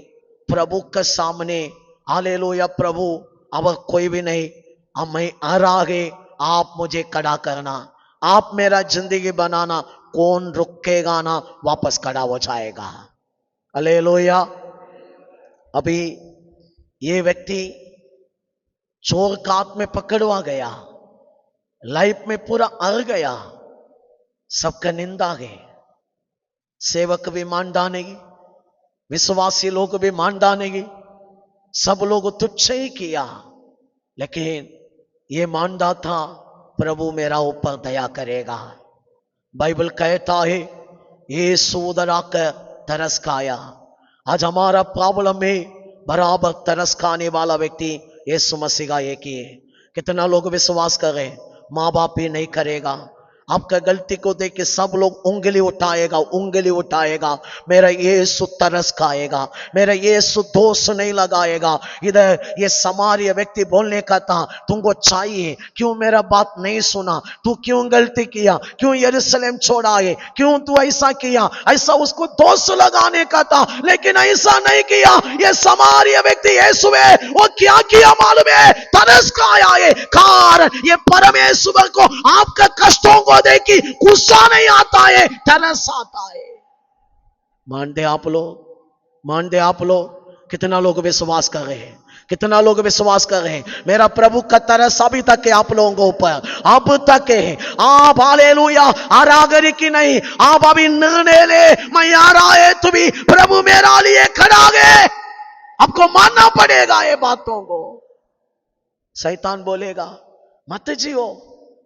प्रभु के सामने हालेलुया प्रभु अब कोई भी नहीं, अब मैं आ रहा है, आप मुझे खड़ा करना, आप मेरा जिंदगी बनाना, कौन रुकेगा ना, वापस खड़ा हो जाएगा। हालेलुया। अभी ये व्यक्ति चोर का हाथ में पकड़वा गया, लाइफ में पूरा अड़ गया, सबका निंदा गए, सेवक भी मान डालेगी, विश्वासी लोग भी मान डालेगी, सब लोग तुच्छ ही किया। लेकिन ये मानता था प्रभु मेरा ऊपर दया करेगा। बाइबल कहता है यीशु उधर आकर तरस खाया। आज हमारा प्रॉब्लम में बराबर तरस खाने वाला व्यक्ति यीशु मसीह का एक ही है। कितना लोग विश्वास कर रहे, माँ बाप भी नहीं करेगा। आपका गलती को देख के सब लोग उंगली उठाएगा, उंगली उठाएगा। मेरा यीशु तरस खाएगा, मेरा यीशु दोष नहीं लगाएगा। इधर ये समार्य व्यक्ति बोलने का था, तुमको चाहिए, क्यों मेरा बात नहीं सुना, तू क्यों गलती किया, क्यों यरूशलेम छोड़ा है, क्यों तू ऐसा किया, ऐसा उसको दोष लगाने का था, लेकिन ऐसा नहीं किया। ये समार्य व्यक्ति यीशु है, वो क्या किया मालूम है? तरस खाया है। कारण ये परमेश्वर को आपका कष्टों को देखी गुस्सा नहीं आता है, तरस आता है। मानते आप लोग, मानते आप लोग? कितना लोग विश्वास कर रहे हैं, कितना लोग विश्वास कर रहे हैं? मेरा प्रभु का तरस अभी तक है आप लोगों के ऊपर, अब तक है। आप हालेलुया आरागरी की नहीं, आप अभी निर्णय ले, मैं आ रहा है तू भी प्रभु मेरा लिए खड़ा है। आपको मानना पड़ेगा ये बातों को। शैतान बोलेगा मत जियो,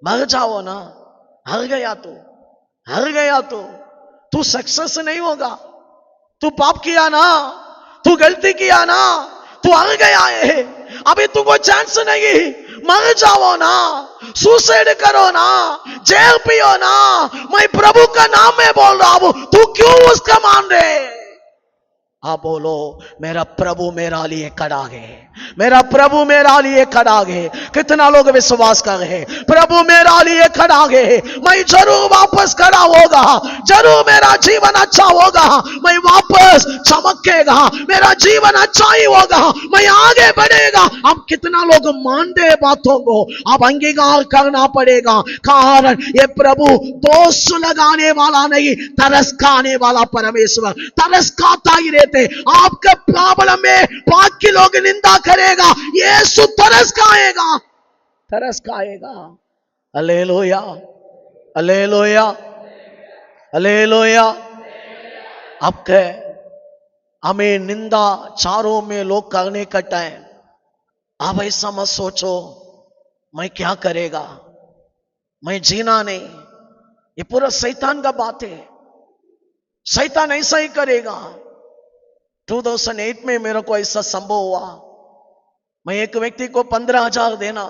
मर जाओ ना, हर गया तो, हर गया तो तू सक्सेस नहीं होगा, तू पाप किया ना, तू गलती किया ना, तू हर गया है, अभी तुमको चांस नहीं, मर जाओ ना, सुसाइड करो ना, जेल पियो ना। मैं प्रभु का नाम में बोल रहा हूं, तू क्यों उसका मान रहे? आप बोलो मेरा प्रभु मेरा लिए खड़ा है, मेरा प्रभु मेरा लिए खड़ा है। कितना लोग विश्वास कर रहे, प्रभु मेरा लिए खड़ा है, मैं जरूर वापस खड़ा होगा, जरूर मेरा जीवन अच्छा होगा, मैं वापस चमकेगा, मेरा जीवन अच्छा ही होगा, मैं आगे बढ़ेगा। अब कितना लोग मानते बातों को, अब अंगीकार करना पड़ेगा। कारण ये प्रभु दोष लगाने वाला नहीं, तरस खाने वाला परमेश्वर, तरस खाता ही रहते। आपके प्रॉब्लम में बाकी लोग निंदा करेगा, यीशु तरस खाएगा, तरस खाएगा। Hallelujah, hallelujah, hallelujah. आपके हमें निंदा चारों में लोग करने का टाइम, आप ऐसा मत सोचो मैं क्या करेगा, मैं जीना नहीं। ये पूरा शैतान का बात है, शैतान ऐसा ही करेगा। 2008 में मेरे को ऐसा संभव हुआ, मैं एक व्यक्ति को 15,000 देना,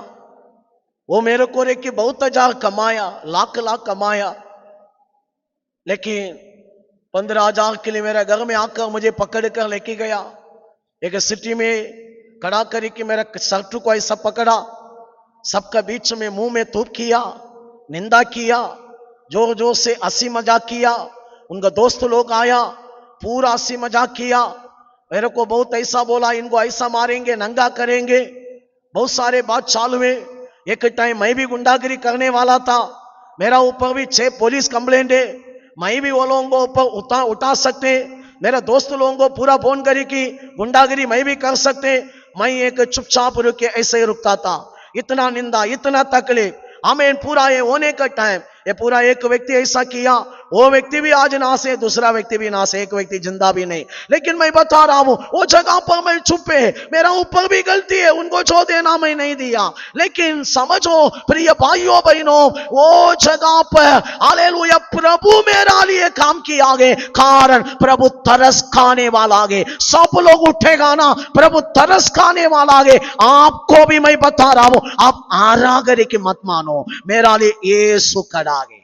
वो मेरे को रे कि बहुत हजार कमाया, लाख लाख कमाया, लेकिन 15,000 के लिए मेरे घर में आकर मुझे पकड़ कर लेके गया, एक सिटी में खड़ा करके मेरा शर्ट को ऐसा पकड़ा, सबका बीच में मुंह में थूक किया, निंदा किया, जोर जोर से हंसी मजाक किया। उनका दोस्त लोग आया, पूरा हंसी मजाक किया, मेरे को बहुत ऐसा बोला, इनको ऐसा मारेंगे, नंगा करेंगे, बहुत सारे बात चालू हुए। एक टाइम मैं भी गुंडागिरी करने वाला था, मेरा ऊपर भी 6 पुलिस कंप्लेंट है, मैं भी वो लोगों को ऊपर उठा सकते, मेरे दोस्त लोगों को पूरा फोन करी कि गुंडागिरी मैं भी कर सकते। मैं एक चुपचाप रुक के ऐसे ही रुकता था। इतना निंदा, इतना तकलीफ, हमें पूरा ये होने का टाइम, ये पूरा एक व्यक्ति ऐसा किया, वो व्यक्ति भी आज नाश है, दूसरा व्यक्ति भी नाश है, एक व्यक्ति जिंदा भी नहीं। लेकिन मैं बता रहा हूं, वो जगह पर मैं चुप है, मेरा ऊपर भी गलती है, उनको जो देना मैं नहीं दिया। लेकिन समझो प्रिय भाइयों बहनों, वो जगह पर हालेलुया प्रभु मेरा लिए काम किया गए। कारण प्रभु तरस खाने वाला गे, सब लोग उठेगा ना, प्रभु तरस खाने वाला गे। आपको भी मैं बता रहा हूं, आप आरागरी की मत मानो, मेरा लिए यीशु खड़ा गे।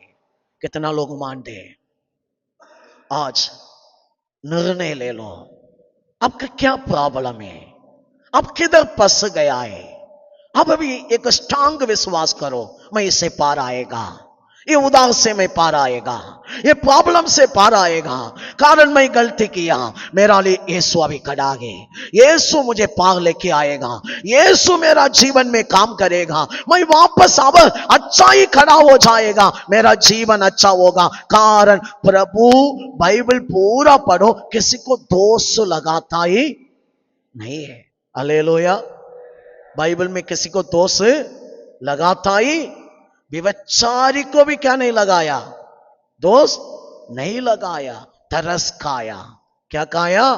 कितना लोग मानते हैं? आज निर्णय ले लो। आपका क्या प्रॉब्लम है? आप किधर फंस गया है? आप अभी एक स्ट्रांग विश्वास करो, मैं इससे पार आएगा, ये उदास से मैं पार आएगा, ये प्रॉब्लम से पार आएगा। कारण मैं गलती किया, मेरा लिए यीशु अभी खड़ा है, यीशु मुझे पार लेके आएगा, यीशु मेरा जीवन में काम करेगा, मैं वापस अब अच्छा ही खड़ा हो जाएगा, मेरा जीवन अच्छा होगा। कारण प्रभु बाइबल पूरा पढ़ो, किसी को दोष लगाता ही नहीं है। हालेलुया। बाइबल में किसी को दोष लगाता ही, विवचारी को भी क्या नहीं लगाया? दोष नहीं लगाया, तरस खाया। क्या खाया?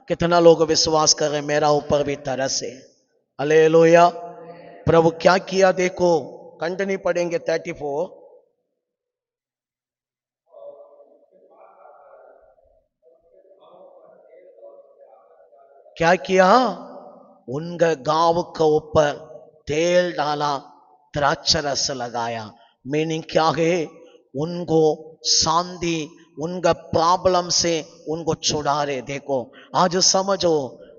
कितना लोग विश्वास कर रहे मेरा ऊपर भी तरस है। हालेलुया। प्रभु क्या किया देखो, कंटिन्यू पढ़ेंगे 34। क्या किया? उनका गांव के ऊपर तेल डाला, द्राक्षा रस लगाया। मीनिंग क्या है? उनको शांति, उनका प्रॉब्लम से उनको छुड़ा रहे। देखो आज समझो,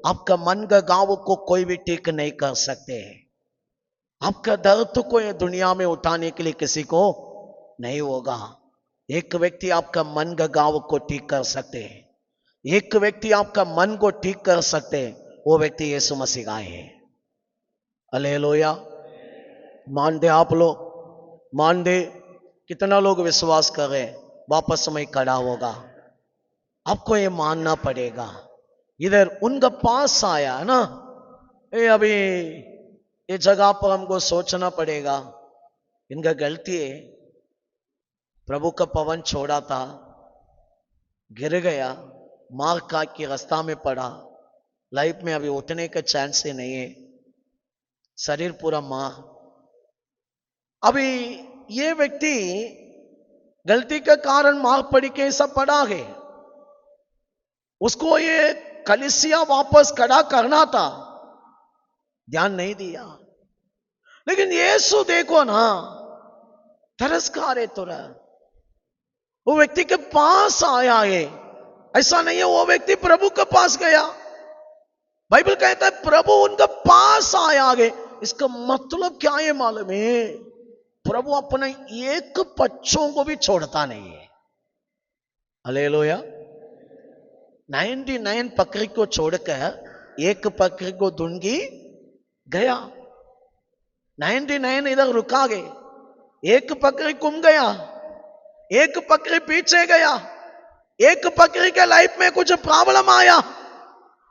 आपका मन का गांव को कोई भी ठीक नहीं कर सकते। आपका दर्द को ये दुनिया में उठाने के लिए किसी को नहीं होगा। एक व्यक्ति आपका मन का गांव को ठीक कर सकते हैं, एक व्यक्ति आपका मन को ठीक कर सकते हैं, वो व्यक्ति यीशु मसीह आए हैं। हालेलुया। मान दे आप लोग, मान दे। कितना लोग विश्वास कर रहे वापस में खड़ा होगा? आपको ये मानना पड़ेगा। इधर उनका पास आया है ना, ये अभी ये जगह पर हमको सोचना पड़ेगा, इनका गलती है। प्रभु का पवन छोड़ा था, गिर गया, मार खा के रास्ता में पड़ा, लाइफ में अभी उठने का चांस ही नहीं है, शरीर पूरा मार। अभी ये व्यक्ति गलती के कारण मार पड़ी के सब पड़ा है, उसको ये कलीसिया वापस खड़ा करना था, ध्यान नहीं दिया। लेकिन यीशु देखो ना, तरस खा रहे तुरंत वो व्यक्ति के पास आया है। ऐसा नहीं है वो व्यक्ति प्रभु के पास गया, बाइबल कहता है प्रभु उनके पास आया है। इसका मतलब क्या है मालूम है? प्रभु अपने एक बच्चों को भी छोड़ता नहीं है। हालेलुया। 99 बकरी को छोड़कर एक बकरी को ढूंढी गया। 99 इधर रुका गए, एक बकरी गुम गया, एक बकरी पीछे गया, एक बकरी के लाइफ में कुछ प्रॉब्लम आया,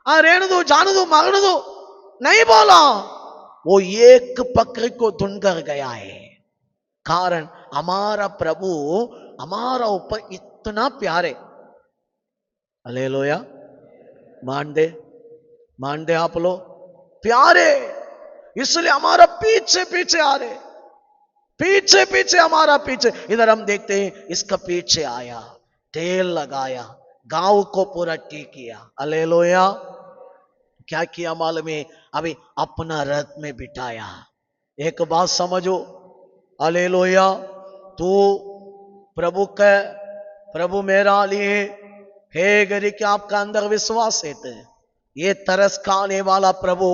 रहने दो, जाने दो, मारने दो, नहीं बोला। वो एक बकरी को ढूंढ कर गया है। कारण हमारा प्रभु हमारा ऊपर इतना प्यारे। हालेलुया। मान दे आप लोग, प्यारे, इसलिए हमारा पीछे पीछे आ रहे, पीछे पीछे हमारा पीछे। इधर हम देखते हैं, इसका पीछे आया, तेल लगाया, गांव को पूरा ठीक किया। हालेलुया। क्या किया मालूम है? अभी अपना रथ में बिठाया। एक बात समझो, हालेलुया, तू प्रभु मेरा लिए हे गरी के आपका अंदर विश्वास है तो ये तरस खाने वाला प्रभु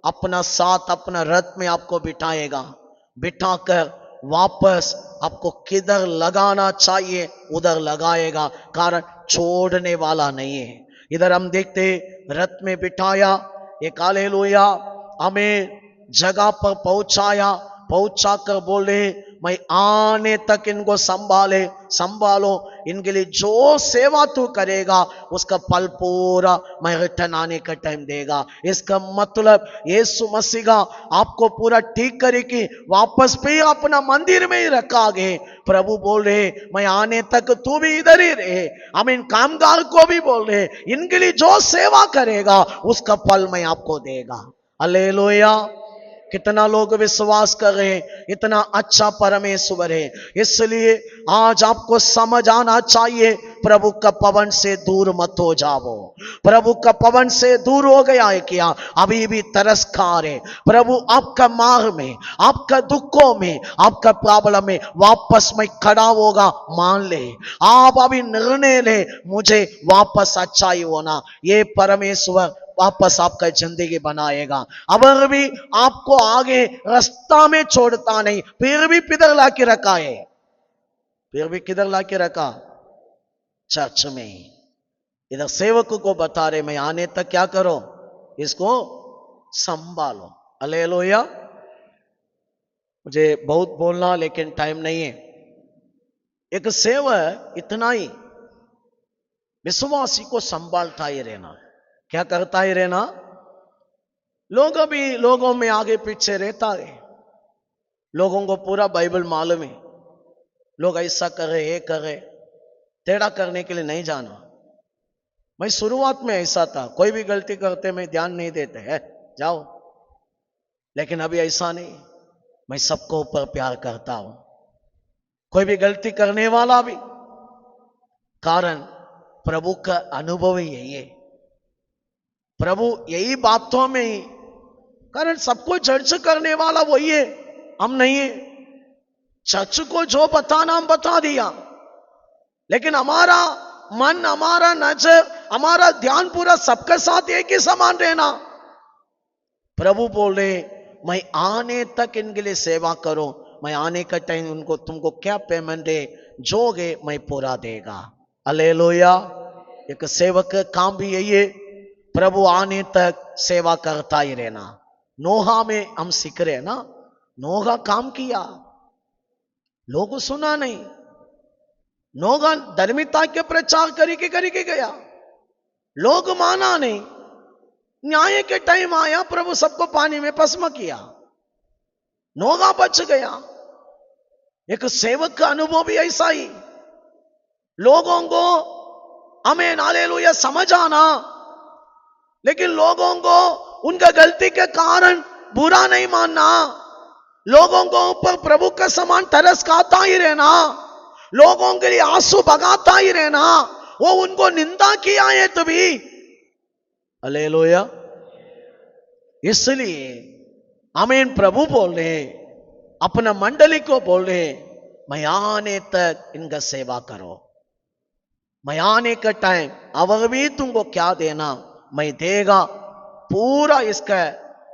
अपना साथ अपना रथ में आपको बिठाएगा, बिठाकर वापस आपको किधर लगाना चाहिए उधर लगाएगा। कारण छोड़ने वाला नहीं है। इधर हम देखते रथ में बिठाया, एक हालेलुया हमें जगह पर पहुंचा कर बोले मैं आने तक इनको संभालो, इनके लिए जो सेवा तू करेगा उसका फल पूरा मैं रिटर्न आने का टाइम देगा। इसका मतलब यीशु मसीह आपको पूरा ठीक करेगी, वापस भी अपना मंदिर में ही रखागे। प्रभु बोल रहे मैं आने तक तू भी इधर ही रहे। हम इन कामगार को भी बोल रहे इनके लिए जो सेवा करेगा उसका फल मैं आपको देगा। हालेलुया। कितना लोग विश्वास कर रहे हैं इतना अच्छा परमेश्वर है। इसलिए आज आपको समझ आना चाहिए, प्रभु का पवन से दूर मत हो जाओ। प्रभु का पवन से दूर हो गया है क्या? अभी भी तरस खा रहे। प्रभु आपका मार में, आपका दुखों में, आपका प्रॉब्लम में वापस में खड़ा होगा। मान ले, आप अभी निर्णय ले, मुझे वापस अच्छाई होना। ये परमेश्वर वापस आपका जिंदगी बनाएगा। अगर भी आपको आगे रास्ता में छोड़ता नहीं, फिर भी किधर ला के रखा है? फिर भी किधर ला के रखा? चर्च में। इधर सेवक को बता रहे, मैं आने तक क्या करो, इसको संभालो। हालेलुया। मुझे बहुत बोलना लेकिन टाइम नहीं है। एक सेवक इतना ही विश्वासी को संभालता ही रहना। क्या करता ही रहना? लोग अभी लोगों में आगे पीछे रहता है। लोगों को पूरा बाइबल मालूम है, लोग ऐसा कर रहे, ये कर रहे, टेढ़ा करने के लिए नहीं जाना। मैं शुरुआत में ऐसा था, कोई भी गलती करते मैं ध्यान नहीं देते है, जाओ। लेकिन अभी ऐसा नहीं, मैं सबको ऊपर प्यार करता हूं। कोई भी गलती करने वाला भी, कारण प्रभु का अनुभव ही यही है। प्रभु यही बातों में ही, कारण सबको जज करने वाला वही है, हम नहीं है। चर्च को जो बताना हम बता दिया, लेकिन हमारा मन, हमारा नजर, हमारा ध्यान पूरा सबके साथ एक ही समान रहना। प्रभु बोले, मैं आने तक इनके लिए सेवा करो, मैं आने का टाइम उनको, तुमको क्या पेमेंट दे, जोगे मैं पूरा देगा। हालेलुया। एक सेवक का काम भी यही है, प्रभु आने तक सेवा करता ही रहना। नोहा में हम सीख रहे ना, नोहा काम किया, लोगों सुना नहीं। नोहा धर्मिता के प्रचार करी के गया, लोग माना नहीं। न्याय के टाइम आया, प्रभु सबको पानी में भस्म किया, नोहा बच गया। एक सेवक का अनुभव भी ऐसा ही, लोगों को हमें हालेलुया समझ आना, लेकिन लोगों को उनका गलती के कारण बुरा नहीं मानना। लोगों को ऊपर प्रभु का समान तरस खाता ही रहना, लोगों के लिए आंसू बगाता ही रहना। वो उनको निंदा किया है तभी। हालेलुया। इसलिए आमीन। प्रभु बोल रहे, अपना मंडली को बोल रहे, मैं आने तक इनका सेवा करो। मैं आने का टाइम अब भी तुमको क्या देना मैं देगा, पूरा इसका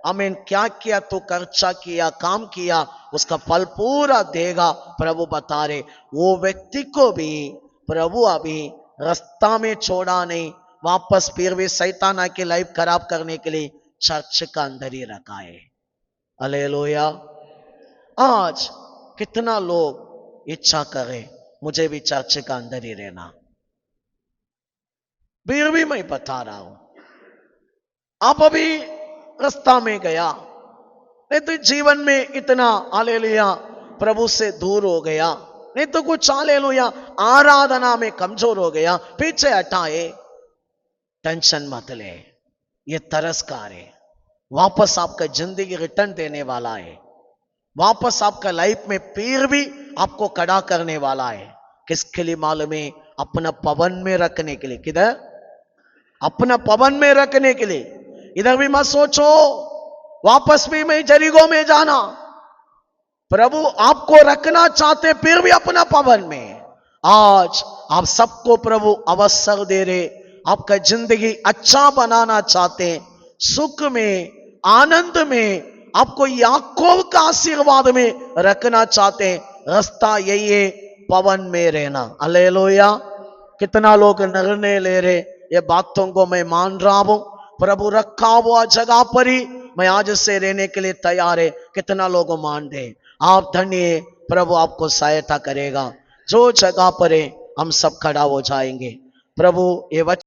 आमीन। क्या किया तो खर्चा किया, काम किया, उसका फल पूरा देगा। प्रभु बता रहे, वो व्यक्ति को भी प्रभु अभी रास्ता में छोड़ा नहीं, वापस फिर भी शैतान की लाइफ खराब करने के लिए चर्च का अंदर ही रखा है। हालेलुया। आज कितना लोग इच्छा करे मुझे भी चर्च का अंदर ही रहना, फिर भी मैं बता रहा हूं, आप अभी रास्ता में गया, नहीं तो जीवन में इतना हालेलुया प्रभु से दूर हो गया, नहीं तो कुछ हालेलुया आराधना में कमजोर हो गया, पीछे हटाए, टेंशन मत ले। ये तरसकार है, वापस आपका जिंदगी रिटर्न देने वाला है, वापस आपका लाइफ में फिर भी आपको खड़ा करने वाला है। किसके लिए मालूम है? अपना पवन में रखने के लिए। किधर? अपना पवन में रखने के लिए। इधर भी मत सोचो वापस भी मैं जरीगो में जाना। प्रभु आपको रखना चाहते फिर भी अपना पवन में। आज आप सबको प्रभु अवसर दे रहे, आपका जिंदगी अच्छा बनाना चाहते, सुख में, आनंद में, आपको याकूब का आशीर्वाद में रखना चाहते। रास्ता यही है, पवन में रहना। हालेलुया। कितना लोग निर्णय ले रहे, ये बातों को मैं मान रहा हूं, प्रभु रखा हुआ जगह पर ही मैं आज से रहने के लिए तैयार है। कितना लोग मान दे, आप धन्य, प्रभु आपको सहायता करेगा। जो जगह पर है हम सब खड़ा हो जाएंगे। प्रभु ये